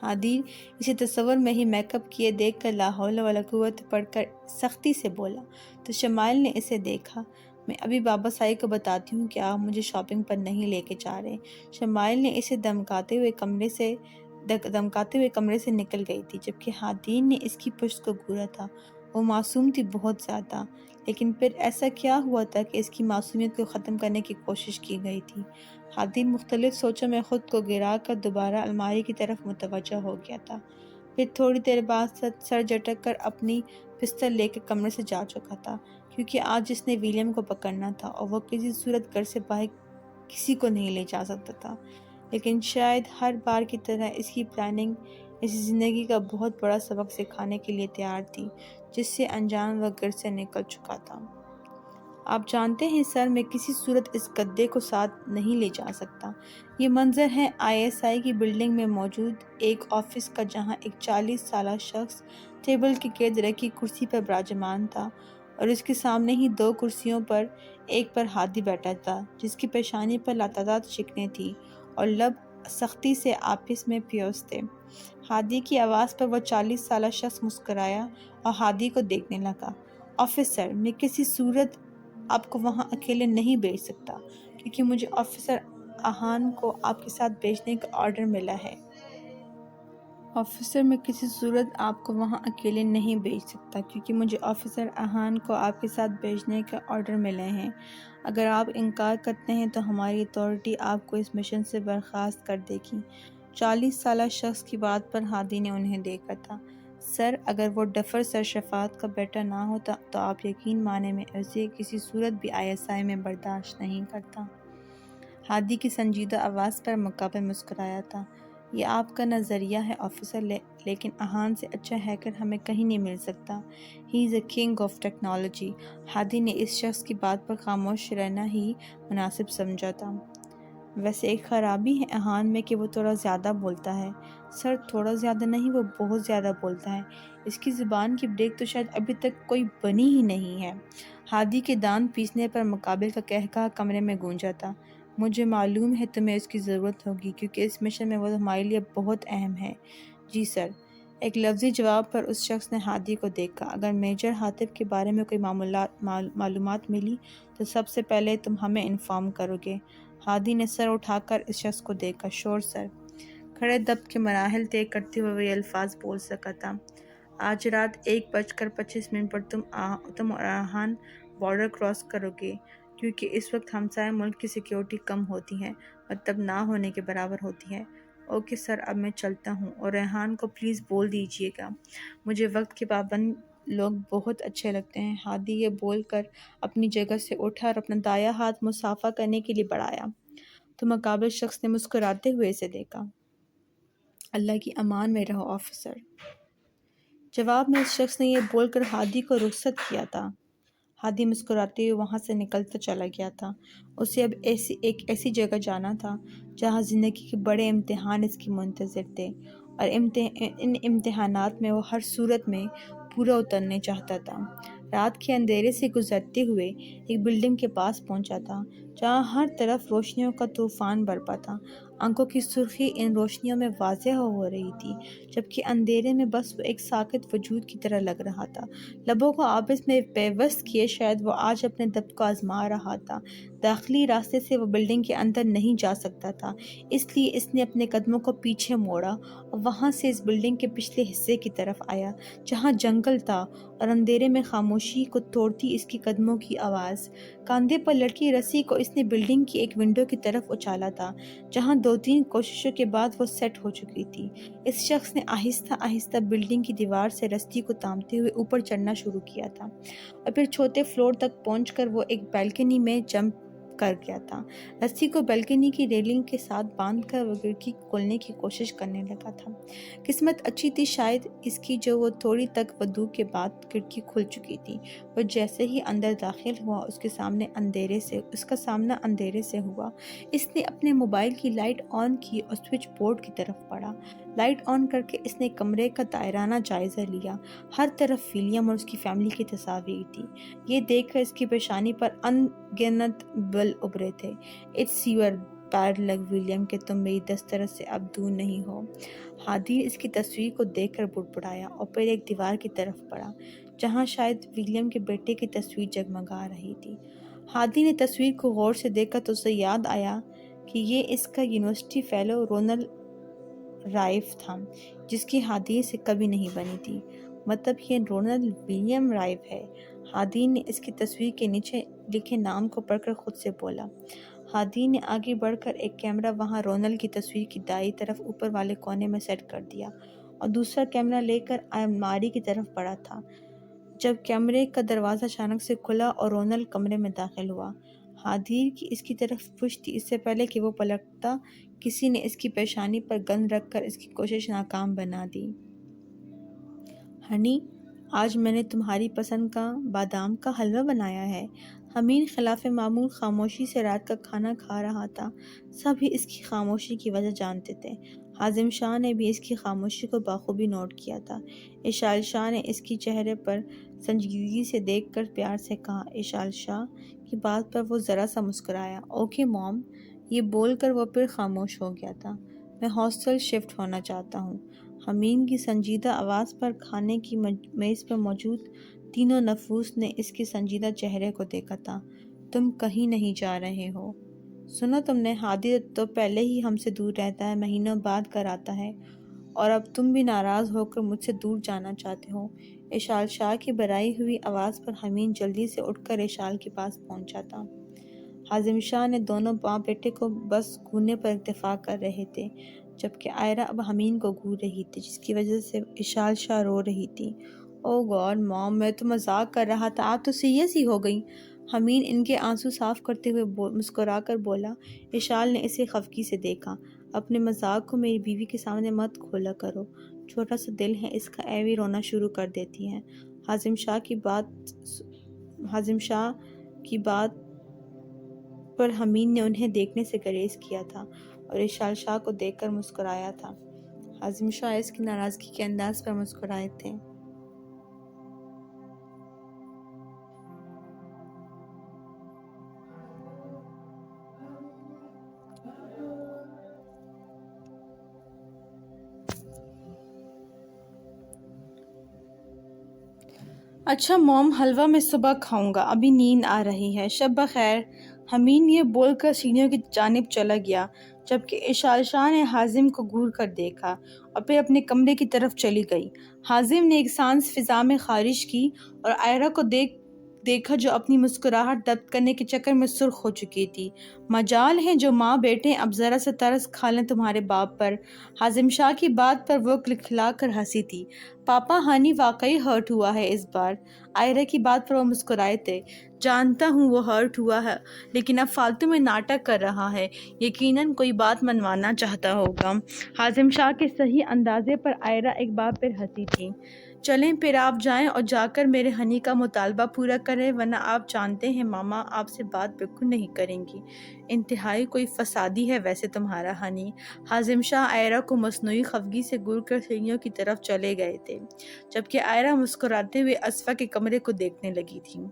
ہادی اسے تصور میں ہی میک اپ کیے دیکھ کر لا حول ولا قوت پڑھ کر سختی سے بولا۔ تو شمائل نے اسے دیکھا۔ میں ابھی بابا سائی کو بتاتی ہوں کہ آپ مجھے شاپنگ پر نہیں لے کے جا رہے۔ شمائل نے اسے دمکاتے ہوئے کمرے سے نکل گئی تھی، جبکہ ہادی نے اس کی پشت کو گھورا تھا۔ وہ معصوم تھی بہت زیادہ، لیکن پھر ایسا کیا ہوا تھا کہ اس کی معصومیت کو ختم کرنے کی کوشش کی گئی تھی؟ ہادی مختلف سوچوں میں خود کو گرا کر دوبارہ الماری کی طرف متوجہ ہو گیا تھا۔ پھر تھوڑی دیر بعد سر جھٹک کر اپنی پستل لے کر کمرے سے جا چکا تھا، کیونکہ آج اس نے ولیم کو پکڑنا تھا اور وہ کسی صورت گھر سے باہر کسی کو نہیں لے جا سکتا تھا۔ لیکن شاید ہر بار کی طرح اس کی پلاننگ اسی زندگی کا بہت بڑا سبق سکھانے کے لیے تیار تھی، جس سے انجان وہ گھر سے نکل چکا تھا۔ آپ جانتے ہیں سر، میں کسی صورت اس گدے کو ساتھ نہیں لے جا سکتا۔ یہ منظر ہے ISI کی بلڈنگ میں موجود ایک آفس کا، جہاں ایک 40 سالہ شخص ٹیبل کے گرد رکھی کرسی پر براجمان تھا، اور اس کے سامنے ہی 2 کرسیوں پر ایک پر ہادی بیٹھا تھا، جس کی پیشانی پر لاتعداد شکنیں تھیں اور لب سختی سے آپس میں پیوست تھے۔ ہادی کی آواز پر وہ 40 سالہ شخص مسکرایا اور ہادی کو دیکھنے لگا۔ آفیسر، میں کسی صورت آپ کو وہاں اکیلے نہیں بھیج سکتا، کیونکہ مجھے آفیسر اہان کو آپ کے ساتھ بھیجنے کا آرڈر ملا ہے۔ آفیسر، میں کسی صورت آپ کو وہاں اکیلے نہیں بھیج سکتا، کیونکہ مجھے آفیسر اہان کو آپ کے ساتھ بھیجنے کا آرڈر ملے ہیں۔ اگر آپ انکار کرتے ہیں تو ہماری اتھارٹی آپ کو اس مشن سے برخاست کر دے گی۔ 40 سالہ شخص کی بات پر ہادی نے انہیں دیکھا تھا۔ سر، اگر وہ ڈفر سر شفاعت کا بیٹا نہ ہوتا تو آپ یقین مانے میں اسے کسی صورت بھی ISI میں برداشت نہیں کرتا۔ ہادی کی سنجیدہ آواز پر مقابل مسکرایا تھا۔ یہ آپ کا نظریہ ہے آفیسر، لیکن اہان سے اچھا ہیکر ہمیں کہیں نہیں مل سکتا۔ ہی از اے کنگ آف ٹیکنالوجی۔ ہادی نے اس شخص کی بات پر خاموش رہنا ہی مناسب سمجھا تھا۔ ویسے ایک خرابی ہے اہان میں کہ وہ تھوڑا زیادہ بولتا ہے۔ سر، تھوڑا زیادہ نہیں، وہ بہت زیادہ بولتا ہے۔ اس کی زبان کی بریک تو شاید ابھی تک کوئی بنی ہی نہیں ہے۔ ہادی کے دانت پیسنے پر مقابل کا قہقہہ کمرے میں گونجا تھا۔ مجھے معلوم ہے تمہیں اس کی ضرورت ہوگی، کیونکہ اس مشن میں وہ ہمارے لیے بہت اہم ہے۔ جی سر۔ ایک لفظی جواب پر اس شخص نے ہادی کو دیکھا۔ اگر میجر حاطب کے بارے میں کوئی معلومات ملی تو سب سے پہلے تم ہمیں انفارم کرو گے۔ ہادی نے سر اٹھا کر اس شخص کو دیکھا۔ شور سر۔ کھڑے دب کے مراحل طے کرتے ہوئے وہ یہ الفاظ بول سکا تھا۔ آج رات 1:25 پر تم اور اہان بارڈر کراس کرو گے، کیونکہ اس وقت ہمسائے ملک کی سیکیورٹی کم ہوتی ہے، مطلب نہ ہونے کے برابر ہوتی ہے۔ اوکے سر، اب میں چلتا ہوں، اور ریحان کو پلیز بول دیجیے گا مجھے وقت کے پابند لوگ بہت اچھے لگتے ہیں۔ ہادی یہ بول کر اپنی جگہ سے اٹھا اور اپنا دایاں ہاتھ مصافحہ کرنے کے لیے بڑھایا تو مقابل شخص نے مسکراتے ہوئے اسے دیکھا۔ اللہ کی امان میں رہو آفیسر۔ جواب میں اس شخص نے یہ بول کر ہادی کو رخصت کیا تھا۔ ہادی مسکراتے ہوئے وہاں سے نکلتا چلا گیا تھا۔ اسے اب ایک ایسی جگہ جانا تھا جہاں زندگی کے بڑے امتحان اس کی منتظر تھے، اور ان امتحانات میں وہ ہر صورت میں پورا اترنے چاہتا تھا۔ رات کے اندھیرے سے گزرتے ہوئے ایک بلڈنگ کے پاس پہنچا تھا جہاں ہر طرف روشنیوں کا طوفان برپا تھا۔ آنکھوں کی سرخی ان روشنیوں میں واضح ہو رہی تھی، جبکہ اندھیرے میں بس وہ ایک ساکت وجود کی طرح لگ رہا تھا۔ لبوں کو آپس میں پیوست کیے شاید وہ آج اپنے دب کو آزما رہا تھا۔ داخلی راستے سے وہ بلڈنگ کے اندر نہیں جا سکتا تھا، اس لیے اس نے اپنے قدموں کو پیچھے موڑا اور وہاں سے اس بلڈنگ کے پچھلے حصے کی طرف آیا جہاں جنگل تھا اور اندھیرے میں خاموشی کو توڑتی اس کی قدموں کی آواز۔ کاندھے پر لٹکی رسی کو اس نے بلڈنگ کی ایک ونڈو کی طرف اچھالا تھا جہاں 2-3 کوششوں کے بعد وہ سیٹ ہو چکی تھی۔ اس شخص نے آہستہ آہستہ بلڈنگ کی دیوار سے رسی کو تامتے ہوئے اوپر چڑھنا شروع کیا تھا، اور پھر چوتھے فلور تک پہنچ کر وہ ایک بالکنی میں جمپ کر گیا تھا۔ رسی کو بالکنی کی ریلنگ کے ساتھ باندھ کر وہ کھڑکی کھولنے کی کوشش کرنے لگا تھا۔ قسمت اچھی تھی شاید اس کی جو وہ تھوڑی تک ودو کے بعد کھڑکی کھل چکی تھی۔ وہ جیسے ہی اندر داخل ہوا اس کا سامنا اندھیرے سے ہوا۔ اس نے اپنے موبائل کی لائٹ آن کی اور سوئچ بورڈ کی طرف پڑھا۔ لائٹ آن کر کے اس نے کمرے کا دائرانہ جائزہ لیا۔ ہر طرف ولیم اور اس کی فیملی کی تصاویر تھی۔ یہ دیکھ کر اس کی پیشانی پر ان گنت بل ابھرے تھے۔ It's your bad luck William کہ تم میری دسترس سے اب دور نہیں ہو۔ ہادی اس کی تصویر کو دیکھ کر بڑبڑایا اور پھر ایک دیوار کی طرف پڑھا جہاں شاید ولیم کے بیٹے کی تصویر جگمگا رہی تھی۔ ہادی نے تصویر کو غور سے دیکھا تو اسے یاد آیا کہ یہ اس کا یونیورسٹی فیلو رونلڈ رائف تھا، جس کی ہادی سے کبھی نہیں بنی تھی۔ مطلب یہ رونلڈ ولیم رائف ہے۔ ہادی نے اس کی تصویر کے نیچے لکھے نام کو پڑھ کر خود سے بولا۔ ہادی نے آگے بڑھ کر ایک کیمرہ وہاں رونلڈ کی تصویر کی دائیں طرف اوپر والے کونے میں سیٹ کر دیا اور دوسرا کیمرہ لے کر الماری کی طرف بڑھا تھا جب کیمرے کا دروازہ اچانک سے کھلا اور رونلڈ کمرے میں داخل ہوا۔ ہادی کی اس کی طرف پشت تھی۔ اس سے پہلے کہ وہ پلٹتا کسی نے اس کی پیشانی پر گند رکھ کر اس کی کوشش ناکام بنا دی۔ ہنی، آج میں نے تمہاری پسند کا بادام کا حلوہ بنایا ہے۔ حمید خلاف معمول خاموشی سے رات کا کھانا کھا رہا تھا۔ سبھی اس کی خاموشی کی وجہ جانتے تھے۔ حازم شاہ نے بھی اس کی خاموشی کو بخوبی نوٹ کیا تھا۔ اشال شاہ نے اس کی چہرے پر سنجیدگی سے دیکھ کر پیار سے کہا۔ اشال شاہ کی بات پر وہ ذرا سا مسکرایا۔ اوکے موم، یہ بول کر وہ پھر خاموش ہو گیا تھا۔ میں ہاسٹل شفٹ ہونا چاہتا ہوں۔ حمید کی سنجیدہ آواز پر کھانے کی میز پر موجود تینوں نفوس نے اس کے سنجیدہ چہرے کو دیکھا تھا۔ تم کہیں نہیں جا رہے ہو؟ سنا تم نے؟ ہادی تو پہلے ہی ہم سے دور رہتا ہے، مہینوں بعد گھر آتا ہے، اور اب تم بھی ناراض ہو کر مجھ سے دور جانا چاہتے ہو۔ اشال شاہ کی بھرائی ہوئی آواز پر حمید جلدی سے اٹھ کر اشال کے پاس پہنچا تھا۔ حازم شاہ نے دونوں باپ بیٹے کو بس گھورنے پر اکتفا کر رہے تھے، جبکہ آئرہ اب حمید کو گھور رہی تھی، جس کی وجہ سے اشال شاہ رو رہی تھی۔ او گاڈ موم، میں تو مذاق کر رہا تھا، آپ تو سیریس ہی ہو گئی۔ حمید ان کے آنسو صاف کرتے ہوئے مسکرا کر بولا۔ اشال نے اسے خفگی سے دیکھا۔ اپنے مذاق کو میری بیوی کے سامنے مت کھولا کرو، چھوٹا سا دل ہے اس کا، ایویں رونا شروع کر دیتی ہے۔ حازم شاہ کی بات پر حمید نے انہیں دیکھنے سے گریز کیا تھا اور اشال شاہ کو دیکھ کر مسکرایا تھا۔ حازم شاہ اس کی ناراضگی کے انداز پر مسکرائے تھے۔ اچھا موم، حلوہ میں صبح کھاؤں گا، ابھی نیند آ رہی ہے، شب بخیر۔ حمید یہ بول کر سیڑھیوں کی جانب چلا گیا، جبکہ اشال شاہ نے حازم کو گھور کر دیکھا اور پھر اپنے کمرے کی طرف چلی گئی۔ حازم نے ایک سانس فضا میں خارج کی اور آئرہ کو دیکھ دیکھا جو اپنی مسکراہٹ ضبط کرنے کے چکر میں سرخ ہو چکی تھی۔ مجال ہیں جو ماں بیٹے اب ذرا سا ترس کھا لیں تمہارے باپ پر۔ حازم شاہ کی بات پر وہ کھلکھلا کر ہنسی تھی۔ پاپا ہانی واقعی ہرٹ ہوا ہے اس بار۔ آئرہ کی بات پر وہ مسکرائے تھے۔ جانتا ہوں وہ ہرٹ ہوا ہے، لیکن اب فالتو میں ناٹک کر رہا ہے، یقیناً کوئی بات منوانا چاہتا ہوگا۔ حازم شاہ کے صحیح اندازے پر آئرہ ایک بار پھر ہنسی تھی۔ چلیں پھر آپ جائیں اور جا کر میرے ہنی کا مطالبہ پورا کریں، ورنہ آپ جانتے ہیں ماما آپ سے بات بالکل نہیں کریں گی۔ انتہائی کوئی فسادی ہے ویسے تمہارا ہنی۔ حازم شاہ آئرہ کو مصنوعی خفگی سے گور کر سیڑھیوں کی طرف چلے گئے تھے، جبکہ آئرہ مسکراتے ہوئے اسفا کے کمرے کو دیکھنے لگی تھی۔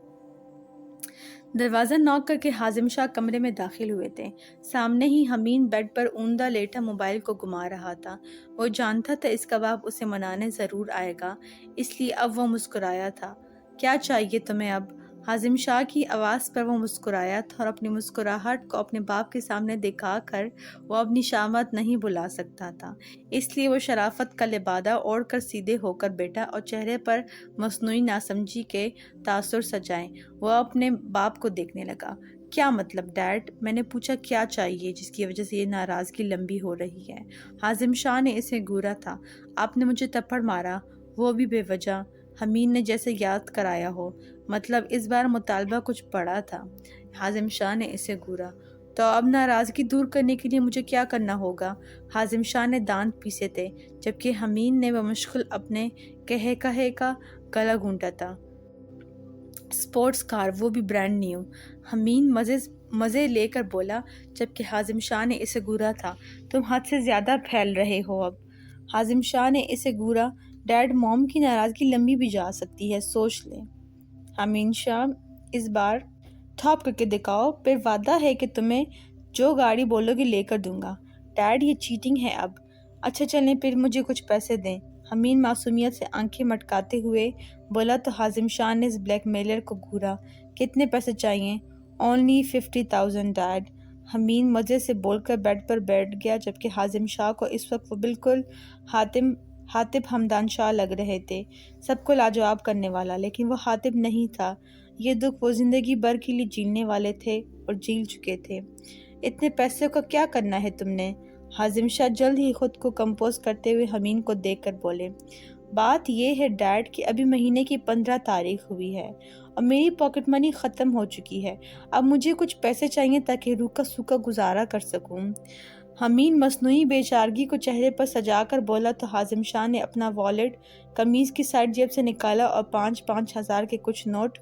دروازہ نوک کر کے حازم شاہ کمرے میں داخل ہوئے تھے۔ سامنے ہی حمین بیڈ پر اوندا لیٹا موبائل کو گھما رہا تھا۔ وہ جانتا تھا اس کا باپ اسے منانے ضرور آئے گا، اس لیے اب وہ مسکرایا تھا۔ کیا چاہیے تمہیں اب؟ حازم شاہ کی آواز پر وہ مسکرایا تھا اور اپنی مسکراہٹ کو اپنے باپ کے سامنے دکھا کر وہ اپنی شامت نہیں بلا سکتا تھا، اس لیے وہ شرافت کا لبادہ اوڑھ کر سیدھے ہو کر بیٹھا اور چہرے پر مصنوعی ناسمجھی کے تاثر سجائے وہ اپنے باپ کو دیکھنے لگا۔ کیا مطلب ڈیڈ؟ میں نے پوچھا کیا چاہیے جس کی وجہ سے یہ ناراضگی لمبی ہو رہی ہے؟ حازم شاہ نے اسے گھورا تھا۔ آپ نے مجھے تھپڑ مارا، وہ بھی بے وجہ، حمین نے جیسے یاد کرایا ہو۔ مطلب اس بار مطالبہ کچھ بڑا تھا۔ حازم شاہ نے اسے گھورا۔ تو اب ناراضگی دور کرنے کے لیے مجھے کیا کرنا ہوگا؟ حازم شاہ نے دانت پیسے تھے، جبکہ حمین نے بمشکل اپنے کہے کا گلا گھونٹا تھا۔ اسپورٹس کار، وہ بھی برانڈ نیو، حمین مزے لے کر بولا، جبکہ حازم شاہ نے اسے گھورا تھا۔ تم حد سے زیادہ پھیل رہے ہو اب۔ حازم شاہ نے اسے گھورا۔ ڈیڈ، موم کی ناراضگی لمبی بھی جا سکتی ہے، سوچ لیں۔ حمین شاہ، اس بار تھاپ کر کے دکھاؤ، پھر وعدہ ہے کہ تمہیں جو گاڑی بولو گے لے کر دوں گا۔ ڈیڈ، یہ چیٹنگ ہے اب۔ اچھا چلیں پھر مجھے کچھ پیسے دیں۔ حمین معصومیت سے آنکھیں مٹکاتے ہوئے بولا تو حازم شاہ نے اس بلیک میلر کو گھورا۔ کتنے پیسے چاہیے؟ Only 50,000 dead. حمین مزے سے بول کر بیڈ پر بیٹھ گیا، جبکہ حازم شاہ کو اس وقت وہ بالکل حاطب حمدان شاہ لگ رہے تھے، سب کو لاجواب کرنے والا، لیکن وہ حاطب نہیں تھا۔ یہ دکھ وہ زندگی بھر کے لیے جھیلنے والے تھے اور جھیل چکے تھے۔ اتنے پیسے کا کیا کرنا ہے تم نے؟ حازم شاہ جلد ہی خود کو کمپوز کرتے ہوئے حمین کو دیکھ کر بولے۔ بات یہ ہے ڈیڈ کہ ابھی مہینے کی 15 تاریخ ہوئی ہے اور میری پاکٹ منی ختم ہو چکی ہے۔ اب مجھے کچھ پیسے چاہیے تاکہ روکا سوکھا گزارا کر سکوں۔ حمین مصنوعی بے چارگی کو چہرے پر سجا کر بولا تو حازم شاہ نے اپنا والیٹ قمیض کی سائڈ جیب سے نکالا اور 5,000 ہزار کے کچھ نوٹ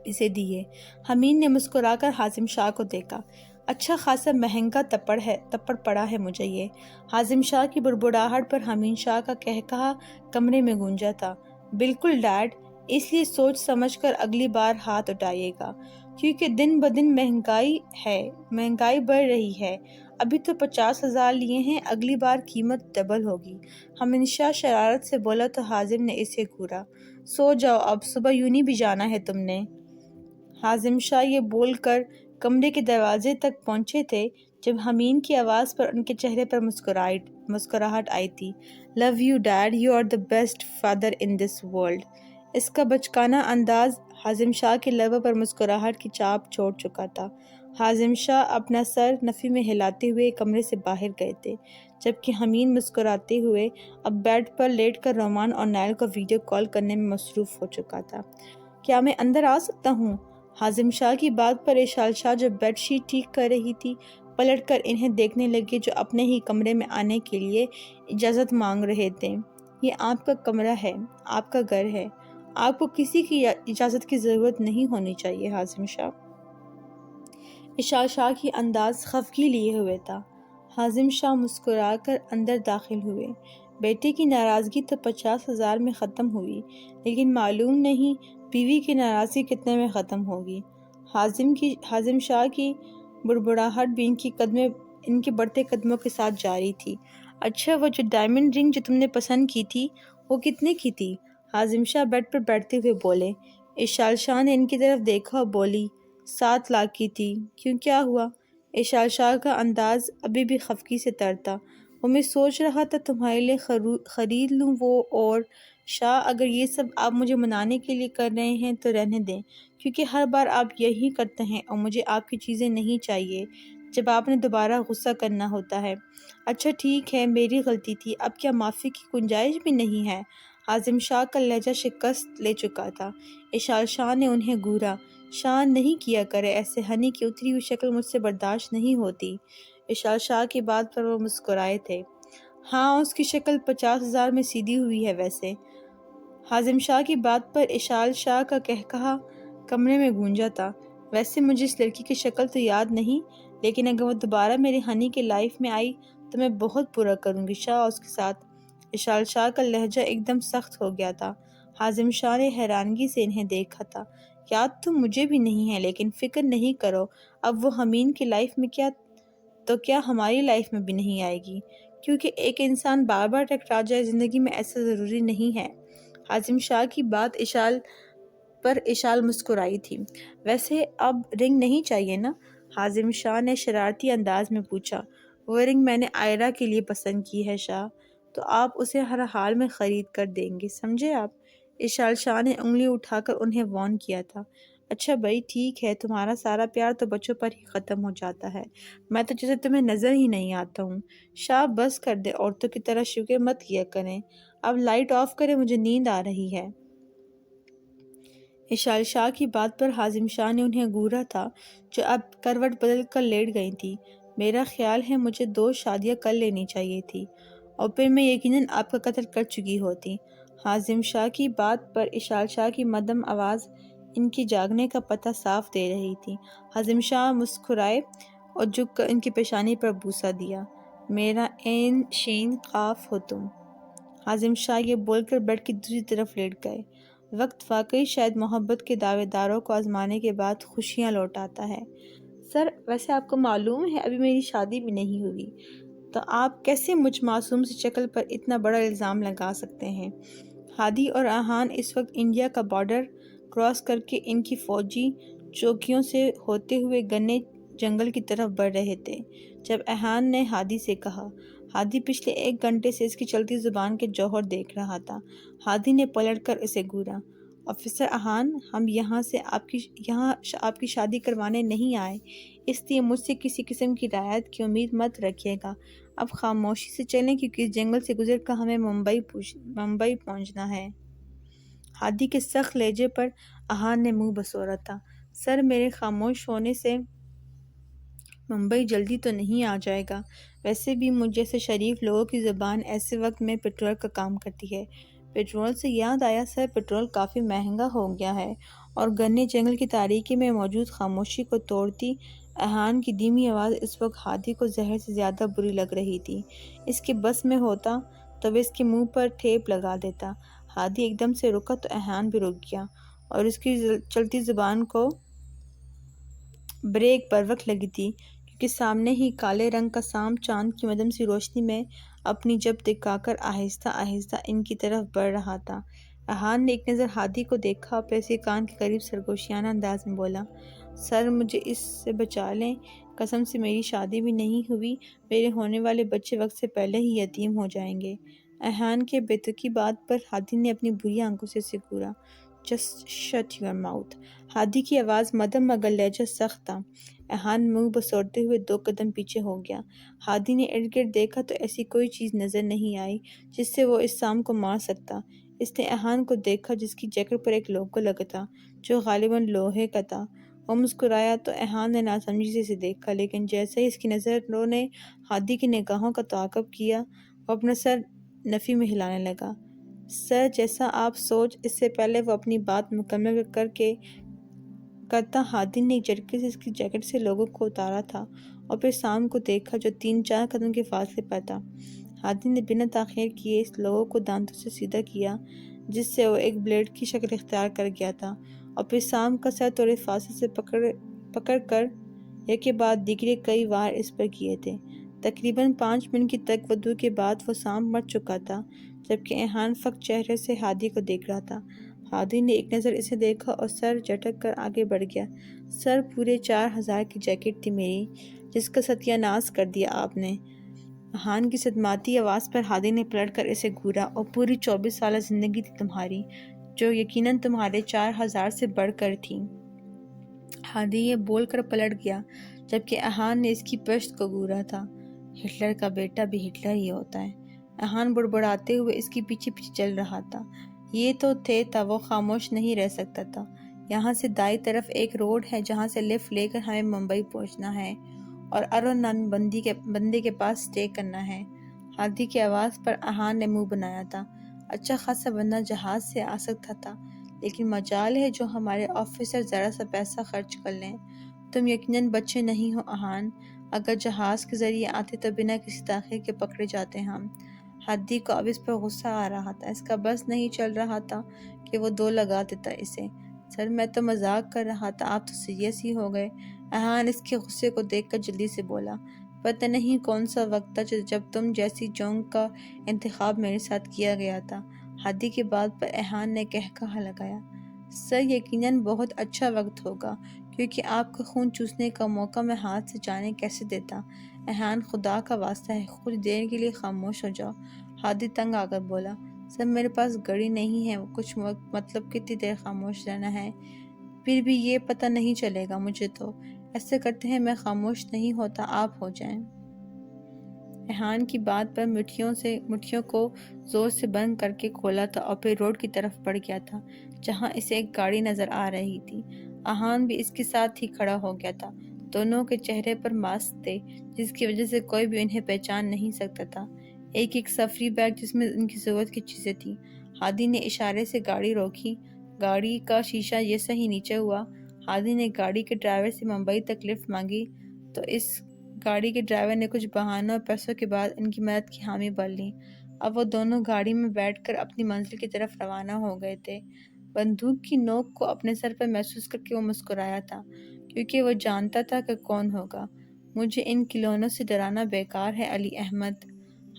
اسے دیے۔ حمین نے مسکرا کر حازم شاہ کو دیکھا۔ اچھا خاصا مہنگا تپڑ پڑا ہے مجھے یہ۔ حازم شاہ کی بڑبڑاہٹ پر حمین شاہ کا کہا کمرے میں گونجا تھا۔ بالکل ڈیڈ، اس لیے سوچ سمجھ کر اگلی بار ہاتھ اٹھائیے گا، کیونکہ دن بدن مہنگائی بڑھ رہی ہے۔ ابھی تو 50,000 لیے ہیں، اگلی بار قیمت ڈبل ہوگی۔ حمین شاہ شرارت سے بولا تو حازم نے اسے گھورا۔ سو جاؤ اب، صبح یونی بھی جانا ہے تم نے۔ حازم شاہ یہ بول کر کمرے کے دروازے تک پہنچے تھے جب حمین کی آواز پر ان کے چہرے پر مسکراہٹ آئی تھی۔ Love you dad, you are the best father in this world. اس کا بچکانہ انداز حازم شاہ کے لبوں پر مسکراہٹ کی چاپ چھوڑ چکا تھا۔ حازم شاہ اپنا سر نفی میں ہلاتے ہوئے کمرے سے باہر گئے تھے، جبکہ حمین مسکراتے ہوئے اب بیڈ پر لیٹ کر رومان اور نیل کو ویڈیو کال کرنے میں مصروف ہو چکا تھا۔ کیا میں اندر آ سکتا ہوں؟ حازم شاہ کی بات پر ایشال شاہ جو بیڈ شیٹ ٹھیک کر رہی تھی پلٹ کر انہیں دیکھنے لگے جو اپنے ہی کمرے میں آنے کے لیے اجازت مانگ رہے تھے۔ یہ آپ کا کمرہ ہے، آپ کا گھر ہے، آپ کو کسی کی اجازت کی ضرورت نہیں ہونی چاہیے۔ حازم شاہ، ایشال شاہ کی انداز خفگی لیے ہوئے تھا۔ حازم شاہ مسکرا کر اندر داخل ہوئے۔ بیٹے کی ناراضگی تو 50,000 میں ختم ہوئی، لیکن معلوم نہیں بیوی کی ناراضگی کتنے میں ختم ہوگی۔ حازم شاہ کی بڑبڑاہٹ بھی ان کے بڑھتے قدموں کے ساتھ جاری تھی۔ اچھا، وہ جو ڈائمنڈ رنگ جو تم نے پسند کی تھی وہ کتنے کی تھی؟ حازم شاہ بیڈ پر بیٹھتے ہوئے بولے۔ ایشال شاہ نے ان کی طرف دیکھا اور بولی، 7 لاکھ کی تھی۔ کیوں، کیا ہوا؟ ایشال شاہ کا انداز ابھی بھی خفگی سے تر تھا۔ وہ میں سوچ رہا تھا تمہارے لیے خرید لوں وہ، اور شاہ اگر یہ سب آپ مجھے منانے کے لیے کر رہے ہیں تو رہنے دیں، کیونکہ ہر بار آپ یہی کرتے ہیں اور مجھے آپ کی چیزیں نہیں چاہیے جب آپ نے دوبارہ غصہ کرنا ہوتا ہے۔ اچھا ٹھیک ہے، میری غلطی تھی، اب کیا معافی کی گنجائش بھی نہیں ہے؟ حازم شاہ کا لہجہ شکست لے چکا تھا۔ اشال شاہ نے انہیں گھورا۔ شاہ نہیں کیا کرے ایسے، ہنی کی اتری ہوئی شکل مجھ سے برداشت نہیں ہوتی۔ اشال شاہ کی بات پر وہ مسکرائے تھے۔ ہاں، اس کی شکل 50,000 میں سیدھی ہوئی ہے ویسے۔ حازم شاہ کی بات پر اشال شاہ کا قہقہہ کمرے میں گونجا تھا۔ ویسے مجھے اس لڑکی کی شکل تو یاد نہیں، لیکن اگر وہ دوبارہ میرے ہنی کے لائف میں آئی تو میں بہت برا کروں گی شاہ اس کے ساتھ۔ اشال شاہ کا لہجہ ایک دم سخت ہو گیا تھا۔ حازم شاہ نے حیرانگی سے انہیں دیکھا تھا۔ یاد تو مجھے بھی نہیں ہے، لیکن فکر نہیں کرو، اب وہ ہمین کی لائف میں کیا ہماری لائف میں بھی نہیں آئے گی، کیونکہ ایک انسان بار بار ٹکرا جائے زندگی میں ایسا ضروری نہیں ہے۔ حازم شاہ کی بات پر اشال مسکرائی تھی۔ ویسے اب رنگ نہیں چاہیے نا؟ حازم شاہ نے شرارتی انداز میں پوچھا۔ وہ رنگ میں نے آئرہ کے لیے پسند کی ہے شاہ، تو آپ اسے ہر حال میں خرید کر دیں گے، سمجھے آپ؟ اشال شاہ نے انگلی اٹھا کر انہیں وارن کیا تھا۔ اچھا بھائی ٹھیک ہے، تمہارا سارا پیار تو بچوں پر ہی ختم ہو جاتا ہے، میں تو جیسے تمہیں نظر ہی نہیں آتا ہوں۔ شاہ بس کر دے، عورتوں کی طرح شکر مت کیا کریں۔ اب لائٹ آف کریں، مجھے نیند آ رہی ہے۔ اشال شاہ کی بات پر حازم شاہ نے انہیں گھورا تھا، جو اب کروٹ بدل کر لیٹ گئی تھی۔ میرا خیال ہے مجھے 2 شادیاں کر لینی چاہیے تھی، اور پھر میں یقیناً آپ کا قتل کر چکی ہوتی۔ حازم شاہ کی بات پر اشال شاہ کی مدھم آواز ان کی جاگنے کا پتہ صاف دے رہی تھی۔ حازم شاہ مسکرائے اور جھک کر ان کی پیشانی پر بوسہ دیا۔ میرا عین شین قاف ہو تم۔ حازم شاہ یہ بول کر بیڈ کی دوسری طرف لیٹ گئے۔ وقت واقعی شاید محبت کے دعوے داروں کو آزمانے کے بعد خوشیاں لوٹاتا ہے۔ سر، ویسے آپ کو معلوم ہے ابھی میری شادی بھی نہیں ہوئی، تو آپ کیسے مجھ معصوم سی شکل پر اتنا بڑا الزام لگا سکتے ہیں؟ ہادی اور احان اس وقت انڈیا کا بارڈر کراس کر کے ان کی فوجی چوکیوں سے ہوتے ہوئے گنے جنگل کی طرف بڑھ رہے تھے، جب احان نے ہادی سے کہا۔ ہادی پچھلے 1 گھنٹے سے اس کی چلتی زبان کے جوہر دیکھ رہا تھا۔ ہادی نے پلٹ کر اسے گھورا۔ آفیسر احان، ہم یہاں آپ کی شادی کروانے نہیں آئے، اس لیے مجھ سے کسی قسم کی رعایت کی امید مت رکھیے گا۔ اب خاموشی سے چلیں، کیونکہ اس جنگل سے گزر کر ہمیں ممبئی پہنچنا ہے۔ ہادی کے سخت لہجے پر احان نے منہ بسورا تھا۔ سر، میرے خاموش ہونے سے ممبئی جلدی تو نہیں آ جائے گا، ویسے بھی مجھ جیسے شریف لوگوں کی زبان ایسے وقت میں پیٹرول کا کام کرتی ہے۔ پیٹرول سے یاد آیا سر، پیٹرول کافی مہنگا ہو گیا ہے، اور گھنے جنگل کی تاریکی میں موجود خاموشی کو توڑتی احان کی دھیمی آواز اس وقت ہادی کو زہر سے زیادہ بری لگ رہی تھی۔ اس کے بس میں ہوتا تو وہ اس کے منہ پر ٹیپ لگا دیتا۔ ہادی ایک دم سے رکا تو احان بھی رک گیا، اور اس کی چلتی زبان کو بریک بر وقت لگی تھی، کیونکہ سامنے ہی کالے رنگ کا سام چاند کی مدھم سی روشنی میں اپنی جب دکھا کر آہستہ آہستہ ان کی طرف بڑھ رہا تھا۔ احان نے ایک نظر ہادی کو دیکھا اور پھر اس کے کان کے قریب سرگوشیانہ انداز میں بولا، سر مجھے اس سے بچا لیں، قسم سے میری شادی بھی نہیں ہوئی، میرے ہونے والے بچے وقت سے پہلے ہی یتیم ہو جائیں گے۔ احان کے بے تکی بات پر ہادی نے اپنی بری آنکھوں سے اسے گھورا۔ Just shut your mouth. Hadi کی آواز مدھم مگر لہجہ سخت تھا۔ احان منہ بسورتے ہوئے 2 قدم پیچھے ہو گیا۔ ہادی نے ارد گرد دیکھا تو ایسی کوئی چیز نظر نہیں آئی جس سے وہ اس سام کو مار سکتا۔ اس نے احان کو دیکھا جس کی جیکٹ پر ایک لوگو لگا تھا جو غالباً لوہے کا تھا۔ وہ مسکرایا تو احان نے ناسمجھی سے اسے دیکھا، لیکن جیسے ہی اس کی نظروں نے ہادی کی نگاہوں کا تعاقب کیا، وہ اپنا سر نفی میں ہلانے لگا۔ سر، جیسا آپ سوچ، اس سے پہلے وہ اپنی بات مکمل کرتا ہادی نے ایک جھٹکے سے اس کی جیکٹ سے لوگو کو اتارا تھا، اور پھر سام کو دیکھا جو 3-4 قدم کے فاصلے پر تھا۔ ہادی نے بنا تاخیر کیے اس لوگو کو دانتوں سے سیدھا کیا، جس سے وہ ایک بلیڈ کی شکل اختیار کر گیا تھا، اور پھر سام کا سر تھوڑے فاصلے سے پکڑ کر ایک کے بعد دیگرے کئی وار اس پر کیے تھے۔ تقریباً 5 منٹ کی تک ودو کے بعد وہ سام مر چکا تھا، جبکہ احان فقط چہرے سے ہادی کو دیکھ رہا تھا۔ ہادی نے ایک نظر اسے دیکھا اور سر جھٹک کر آگے بڑھ گیا۔ سر، پورے 4,000 کی جیکٹ تھی میری، جس کا ستیہ ناش کر دیا آپ نے۔ احان کی صدماتی آواز پر ہادی نے پلٹ کر اسے گھورا، اور پوری 24 سالہ زندگی تھی تمہاری، جو یقیناً تمہارے 4000 سے بڑھ کر تھی۔ ہادی یہ بول کر پلٹ گیا، جبکہ احان نے اس کی پشت کو گھورا تھا۔ ہٹلر کا بیٹا بھی ہٹلر ہی ہوتا ہے۔ احان بڑبڑاتے ہوئے اس کے پیچھے پیچھے چل رہا تھا۔ یہ تو تھا وہ خاموش نہیں رہ سکتا تھا۔ یہاں سے دائیں طرف ایک روڈ ہے جہاں سے لفٹ لے کر ہمیں ممبئی پہنچنا ہے اور ارون نامی بندے کے پاس سٹے کرنا ہے۔ ہادی کی آواز پر احان نے منہ بنایا تھا۔ اچھا خاصا بندہ جہاز سے آ سکتا تھا، لیکن مجال ہے جو ہمارے آفیسر ذرا سا پیسہ خرچ کر لیں۔ تم یقیناً بچے نہیں ہو احان، اگر جہاز کے ذریعے آتے تو بنا کسی تاخیر کے پکڑے جاتے ہم۔ ہادی کو اب اس پر غصہ آ رہا تھا، اس کا بس نہیں چل رہا تھا کہ وہ دو لگا دیتا اسے۔ سر میں تو مذاق کر رہا تھا، آپ تو سیریس ہی ہو گئے۔ احان اس کے غصے کو دیکھ کر جلدی سے بولا، پتہ نہیں کون سا وقت تھا جب تم جیسی جونگ کا انتخاب میرے ساتھ کیا گیا تھا۔ ہادی کی بات پر احان نے کہا لگایا، سر یقیناً بہت اچھا وقت ہوگا، کیونکہ آپ کا خون چوسنے کا موقع میں ہاتھ سے جانے کیسے دیتا۔ احان خدا کا واسطہ ہے کچھ دیر کے لیے خاموش ہو جاؤ۔ ہادی تنگ آ کر بولا، سر میرے پاس گھڑی نہیں ہے، کچھ مطلب کتنی دیر خاموش رہنا ہے، پھر بھی یہ پتہ نہیں چلے گا مجھے تو۔ ایسے کرتے ہیں میں خاموش نہیں ہوتا، آپ ہو جائیں۔ احان کی بات پر مٹھیوں کو زور سے بند کر کے کھولا تھا اور پھر روڈ کی طرف بڑھ گیا تھا جہاں اسے ایک گاڑی نظر آ رہی تھی۔ احان بھی اس کے ساتھ ہی کھڑا ہو گیا تھا۔ دونوں کے چہرے پر ماسک تھے جس کی وجہ سے کوئی بھی انہیں پہچان نہیں سکتا تھا۔ ایک سفری بیگ جس میں ان کی ضرورت کی چیزیں تھیں۔ ہادی نے اشارے سے گاڑی روکی، گاڑی کا شیشہ جیسا ہی نیچے ہوا۔ ہادی نے گاڑی کے ڈرائیور سے ممبئی تک لفٹ مانگی تو اس گاڑی کے ڈرائیور نے کچھ بہانوں اور پیسوں کے بعد ان کی مدد کی حامی بھر لی۔ اب وہ دونوں گاڑی میں بیٹھ کر اپنی منزل کی طرف روانہ ہو گئے تھے۔ بندوق کی نوک کو اپنے سر پر محسوس کر کے وہ مسکرایا تھا، کیونکہ وہ جانتا تھا کہ کون ہوگا۔ مجھے ان کھلونوں سے ڈرانا بیکار ہے علی احمد۔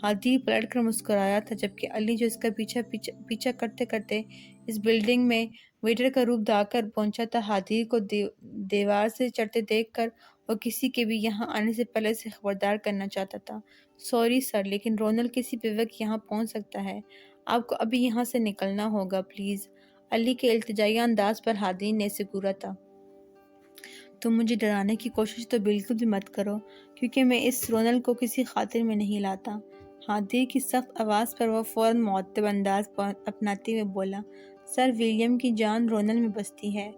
ہادی پلٹ کر مسکرایا تھا، جبکہ علی جو اس کا پیچھا کرتے کرتے اس بلڈنگ میں ویٹر کا روپ دھار کر پہنچا تھا، ہادی کو دیوار سے چڑھتے دیکھ کر وہ کسی کے بھی یہاں آنے سے پہلے سے خبردار کرنا چاہتا تھا۔ سوری سر، لیکن رونلڈ کسی بھی وقت یہاں پہنچ سکتا ہے، آپ کو ابھی یہاں سے نکلنا ہوگا پلیز۔ علی کے التجائی انداز پر ہادی نے اسے گھورا تھا، تم مجھے ڈرانے کی کوشش تو بالکل بھی مت کرو، کیونکہ میں اس رونلڈ کو کسی خاطر میں نہیں لاتا۔ ہادی کی سخت آواز پر وہ فوراً معتب انداز اپناتے ہوئے بولا، سر ولیم کی جان رونلڈ میں بستی ہے،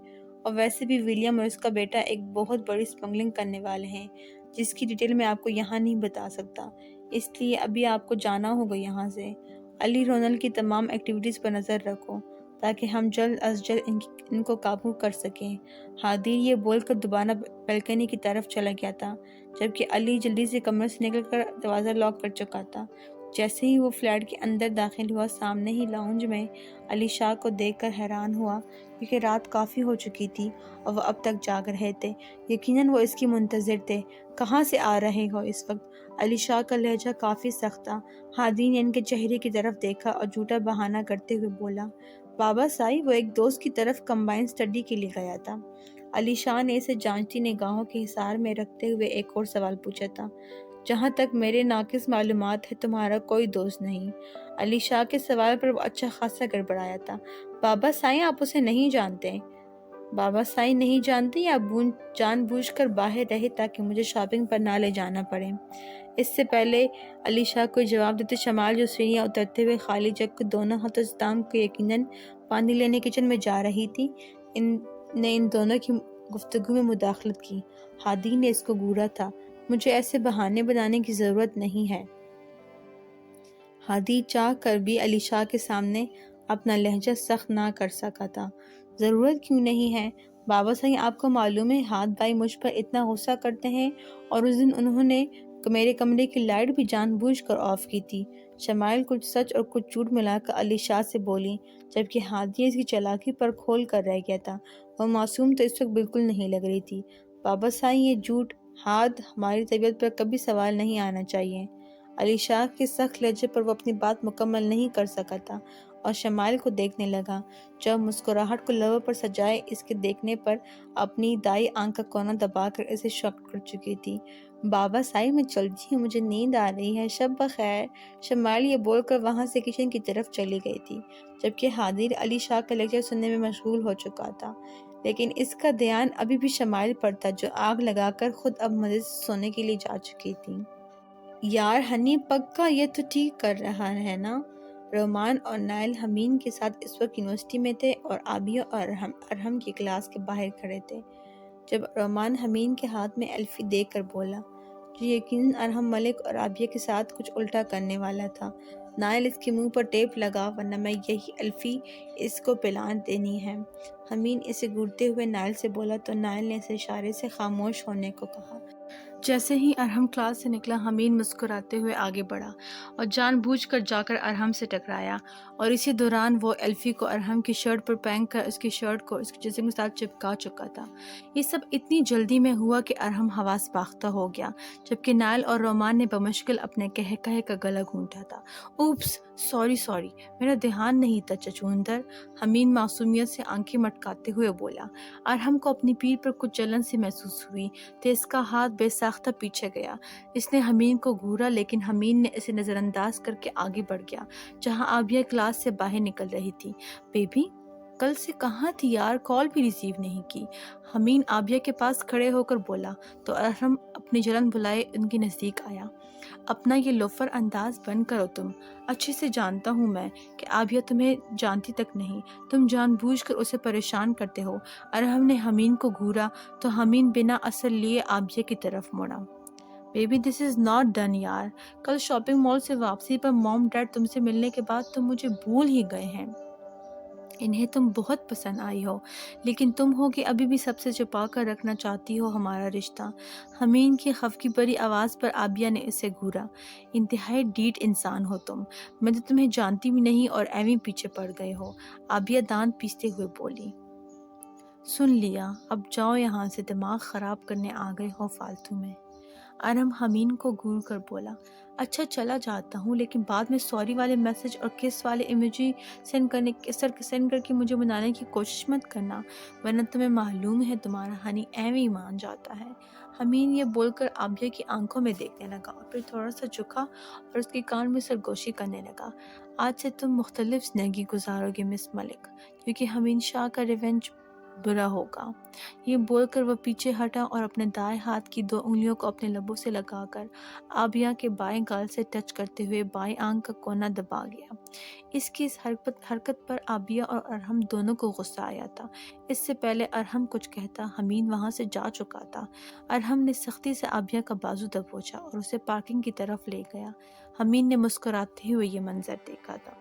اور ویسے بھی ولیم اور اس کا بیٹا ایک بہت بڑی اسمگلنگ کرنے والے ہیں جس کی ڈیٹیل میں آپ کو یہاں نہیں بتا سکتا، اس لیے ابھی آپ کو جانا ہوگا یہاں سے۔ علی، رونلڈ کی تمام ایکٹیویٹیز پر نظر رکھو تاکہ ہم جلد از جلد ان کو قابو کر سکیں۔ ہادی یہ بول کر دوبارہ بلکنی کی طرف چلا گیا تھا، جبکہ علی جلدی سے کمرے سے نکل کر دروازہ لاک کر چکا تھا۔ جیسے ہی وہ فلیٹ کے اندر داخل ہوا، سامنے ہی لاؤنج میں علی شاہ کو دیکھ کر حیران ہوا، کیونکہ رات کافی ہو چکی تھی اور وہ اب تک جاگ رہے تھے۔ یقیناً وہ اس کی منتظر تھے۔ کہاں سے آ رہے ہو اس وقت؟ علی شاہ کا لہجہ کافی سخت تھا۔ ہادی نے ان کے چہرے کی طرف دیکھا اور جھوٹا بہانہ کرتے ہوئے بولا، بابا سائی، وہ ایک دوست کی طرف کمبائن اسٹڈی کے لیے گیا تھا۔ علی شاہ نے اسے جانچتی نگاہوں کے حصار میں رکھتے ہوئے ایک اور سوال پوچھا تھا، جہاں تک میرے ناقص معلومات ہے تمہارا کوئی دوست نہیں؟ علی شاہ کے سوال پر وہ اچھا خاصا گڑبڑایا تھا۔ بابا سائی، آپ اسے نہیں جانتے؟ بابا سائی نہیں جانتے یا جان بوجھ کر باہر رہے تاکہ مجھے شاپنگ پر نہ لے جانا پڑے؟ اس سے پہلے علی شاہ کوئی جواب دیتے شمال جو سیڑھیاں اترتے ہوئے خالی جگ کو دونوں ہاتھوں سے تام کے یقیناً پانی لینے کچن میں جا رہی تھی، نے ان دونوں کی گفتگو میں مداخلت کی۔ ہادی نے اس کو گھورا تھا، مجھے ایسے بہانے بنانے کی ضرورت نہیں ہے۔ ہادی چاہ کر بھی علی شاہ کے سامنے اپنا لہجہ سخت نہ کر سکا تھا۔ ضرورت کیوں نہیں ہے بابا سائی؟ آپ کو معلوم ہے ہاتھ بھائی مجھ پر اتنا غصہ کرتے ہیں، اور اس دن انہوں نے میرے کمرے کی لائٹ بھی جان بوجھ کر آف کی تھی۔ شمائل کچھ سچ اور کچھ جھوٹ ملا کر علی شاہ سے بولی، جبکہ ہادی اس کی چالاکی پر کھول کر رہ گیا تھا۔ وہ معصوم تو اس وقت بالکل نہیں لگ رہی تھی۔ بابا سائی، یہ جھوٹ ہماری طبیعت پر کبھی سوال نہیں آنا چاہیے۔ علی شاہ کے سخت لہجے پر وہ اپنی بات مکمل نہیں کر سکا تھا اور شمائل کو دیکھنے لگا، جو مسکراہٹ کو لبوں پر سجائے اس کے دیکھنے پر اپنی دائیں آنکھ کا کونا دبا کر اسے شاک کر چکی تھی۔ بابا صاحب میں چلتی ہوں، مجھے نیند آ رہی ہے، شب بخیر۔ شمائل یہ بول کر وہاں سے کچن کی طرف چلی گئی تھی، جبکہ حاضر علی شاہ کا لیکچر سننے میں مشغول ہو چکا تھا، لیکن اس کا دھیان ابھی بھی شمائل پر تھا جو آگ لگا کر خود اب مزے سے سونے کے لیے جا چکی تھی۔ یار ہنی پکا یہ تو ٹھیک کر رہا ہے نا؟ رومان اور نائل حمین کے ساتھ اس وقت یونیورسٹی میں تھے اور عابیہ اور ارہم کی کلاس کے باہر کھڑے تھے، جب رومان حمین کے ہاتھ میں ایلفی دیکھ کر بولا، جو یقیناً ارہم ملک اور عابیہ کے ساتھ کچھ الٹا کرنے والا تھا۔ نائل اس کے منہ پر ٹیپ لگا، ورنہ میں یہی ایلفی اس کو پلان دینی ہے۔ حمین اسے گھورتے ہوئے نائل سے بولا تو نائل نے اسے اشارے سے خاموش ہونے کو کہا۔ جیسے ہی ارہم کلاس سے نکلا، حمین مسکراتے ہوئے آگے بڑھا اور جان بوجھ کر جا کر ارہم سے ٹکرایا، اور اسی دوران وہ ایلفی کو ارہم کی شرٹ پر پھینک کر اس کی شرٹ کو اس کے جسم کے ساتھ چپکا چکا تھا۔ یہ سب اتنی جلدی میں ہوا کہ ارہم حواس باختہ ہو گیا، جبکہ نائل اور رومان نے بمشکل اپنے کہے کا گلا گھونٹا تھا۔ اوپس، سوری، میرا دھیان نہیں تھا چچوندر، حمین معصومیت سے آنکھیں مٹکاتے ہوئے بولا۔ ارہم کو اپنی پیٹھ پر کچھ جلن سی محسوس ہوئی، تو اس کا ہاتھ بے ساختہ پیچھے گیا۔ اس نے حمین کو گھورا، لیکن حمین نے اسے نظر انداز کر کے آگے بڑھ گیا جہاں عابیہ کلاس سے باہر نکل رہی تھی۔ بیبی کل سے کہاں تھی یار، کال بھی ریسیو نہیں کی، حمین عابیہ کے پاس کھڑے ہو کر بولا، تو ارہم اپنی جلن بھلائے ان کے نزدیک آیا۔ اپنا یہ لوفر انداز بند کرو، تم اچھے سے جانتا ہوں میں کہ عابیہ تمہیں جانتی تک نہیں، تم جان بوجھ کر اسے پریشان کرتے ہو۔ ارہم نے حمین کو گھورا تو حمین بنا اثر لیے عابیہ کی طرف مڑا۔ Baby this is not done یار، کل شاپنگ مال سے واپسی پر موم ڈیڈ تم سے ملنے کے بعد تم مجھے بھول ہی گئے ہیں، انہیں تم بہت پسند آئی ہو، لیکن تم ہو کہ ابھی بھی سب سے چھپا کر رکھنا چاہتی ہو ہمارا رشتہ۔ حمین کی خفگی بھری آواز پر عابیہ نے اسے گھورا۔ انتہائی ڈھیٹ انسان ہو تم، میں تو تمہیں جانتی بھی نہیں اور ایویں پیچھے پڑ گئے ہو، عابیہ دانت پیستے ہوئے بولی۔ سن لیا، اب جاؤ یہاں سے، دماغ خراب کرنے آ گئے ہو فالتو میں، ارہم حمین کو گھور کر بولا۔ اچھا چلا جاتا ہوں، لیکن بعد میں سوری والے میسج اور کس والے ایموجی سینڈ کر کے مجھے منانے کی کوشش مت کرنا، ورنہ تمہیں معلوم ہے تمہارا ہنی ایویں مان جاتا ہے۔ حمین یہ بول کر عابیہ کی آنکھوں میں دیکھنے لگا اور پھر تھوڑا سا جھکا اور اس کے کان میں سرگوشی کرنے لگا۔ آج سے تم مختلف زندگی گزارو گے مس ملک، کیونکہ حمین شاہ کا ریونج برا ہوگا۔ یہ بول کر وہ پیچھے ہٹا اور اپنے دائیں ہاتھ کی 2 انگلیوں کو اپنے لبوں سے لگا کر عابیہ کے بائیں گال سے ٹچ کرتے ہوئے بائیں آنکھ کا کونا دبا گیا۔ اس کی اس حرکت پر عابیہ اور ارہم دونوں کو غصہ آیا تھا۔ اس سے پہلے ارہم کچھ کہتا حمین وہاں سے جا چکا تھا۔ ارہم نے سختی سے عابیہ کا بازو دبوچا اور اسے پارکنگ کی طرف لے گیا۔ حمین نے مسکراتے ہوئے یہ منظر دیکھا تھا۔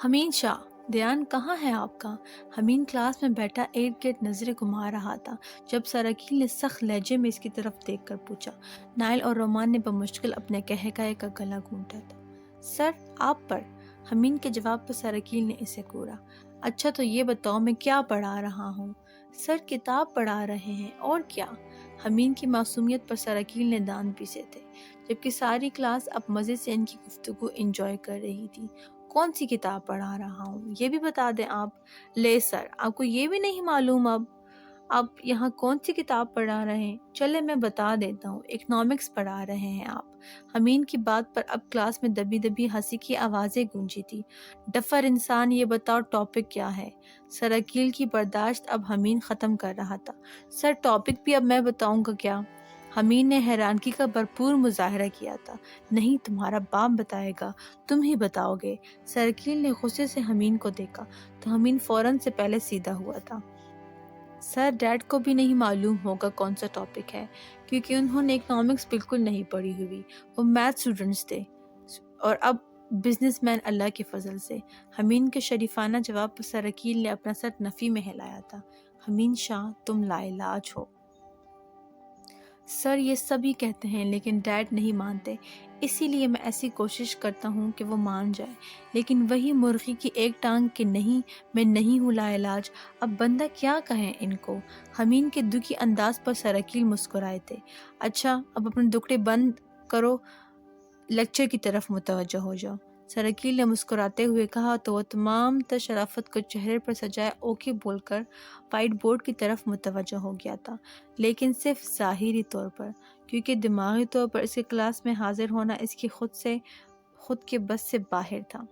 حمین شاہ، دھیان کہاں ہے آپ کا؟ حمین کلاس میں بیٹھا ارد گرد نظریں گھما رہا تھا جب سراکیل نے سخت لہجے میں اس کی طرف دیکھ کر پوچھا۔ نائل اور رومان نے بمشکل اپنے کہے کا گلا گھونٹا تھا۔ سر آپ پر، حمین کے جواب پر سراکیل نے اسے گھورا۔ اچھا تو یہ بتاؤ میں کیا پڑھا رہا ہوں؟ سر کتاب پڑھا رہے ہیں، اور کیا؟ حمین کی معصومیت پر سراکیل نے دانت پیسے تھے، جبکہ ساری کلاس اب مزے سے ان کی گفتگو انجوائے کر رہی تھی۔ کون سی کتاب پڑھا رہا ہوں یہ بھی بتا دیں آپ؟ لے سر، آپ کو یہ بھی نہیں معلوم اب آپ یہاں کون سی کتاب پڑھا رہے ہیں؟ چلے میں بتا دیتا ہوں، اکنامکس پڑھا رہے ہیں آپ۔ حمین کی بات پر اب کلاس میں دبی دبی ہنسی کی آوازیں گونجی تھی۔ ڈفر انسان، یہ بتاؤ ٹاپک کیا ہے؟ سراکیل کی برداشت اب حمین ختم کر رہا تھا۔ سر ٹاپک بھی اب میں بتاؤں گا کیا؟ حمین نے حیرانگی کا بھرپور مظاہرہ کیا تھا۔ نہیں، تمہارا باپ بتائے گا، تم ہی بتاؤ گے۔ سراکیل نے غصے سے حمین کو دیکھا تو حمین فوراً سے پہلے سیدھا ہوا تھا۔ سر ڈیڈ کو بھی نہیں معلوم ہوگا کون سا ٹاپک ہے، کیونکہ انہوں نے اکنامکس بالکل نہیں پڑھی ہوئی، وہ میتھ اسٹوڈنٹس تھے، اور اب بزنس مین اللہ کے فضل سے۔ حمین کے شریفانہ جواب پر سراکیل نے اپنا سر نفی میں ہلایا تھا۔ حمین شاہ، تم لاعلاج ہو۔ سر یہ سب ہی کہتے ہیں لیکن ڈیڈ نہیں مانتے، اسی لیے میں ایسی کوشش کرتا ہوں کہ وہ مان جائے، لیکن وہی مرغی کی ایک ٹانگ کہ نہیں، میں نہیں ہوں لاعلاج، اب بندہ کیا کہے ان کو؟ حمین کے دکھی انداز پر سراکیل مسکرائے تھے۔ اچھا اب اپنے دکڑے بند کرو، لیکچر کی طرف متوجہ ہو جاؤ۔ سرکیل نے مسکراتے ہوئے کہا تو وہ تمام تر شرافت کو چہرے پر سجائے اوکے بول کر وائٹ بورڈ کی طرف متوجہ ہو گیا تھا، لیکن صرف ظاہری طور پر، کیونکہ دماغی طور پر اس کے کلاس میں حاضر ہونا اس کی خود کے بس سے باہر تھا۔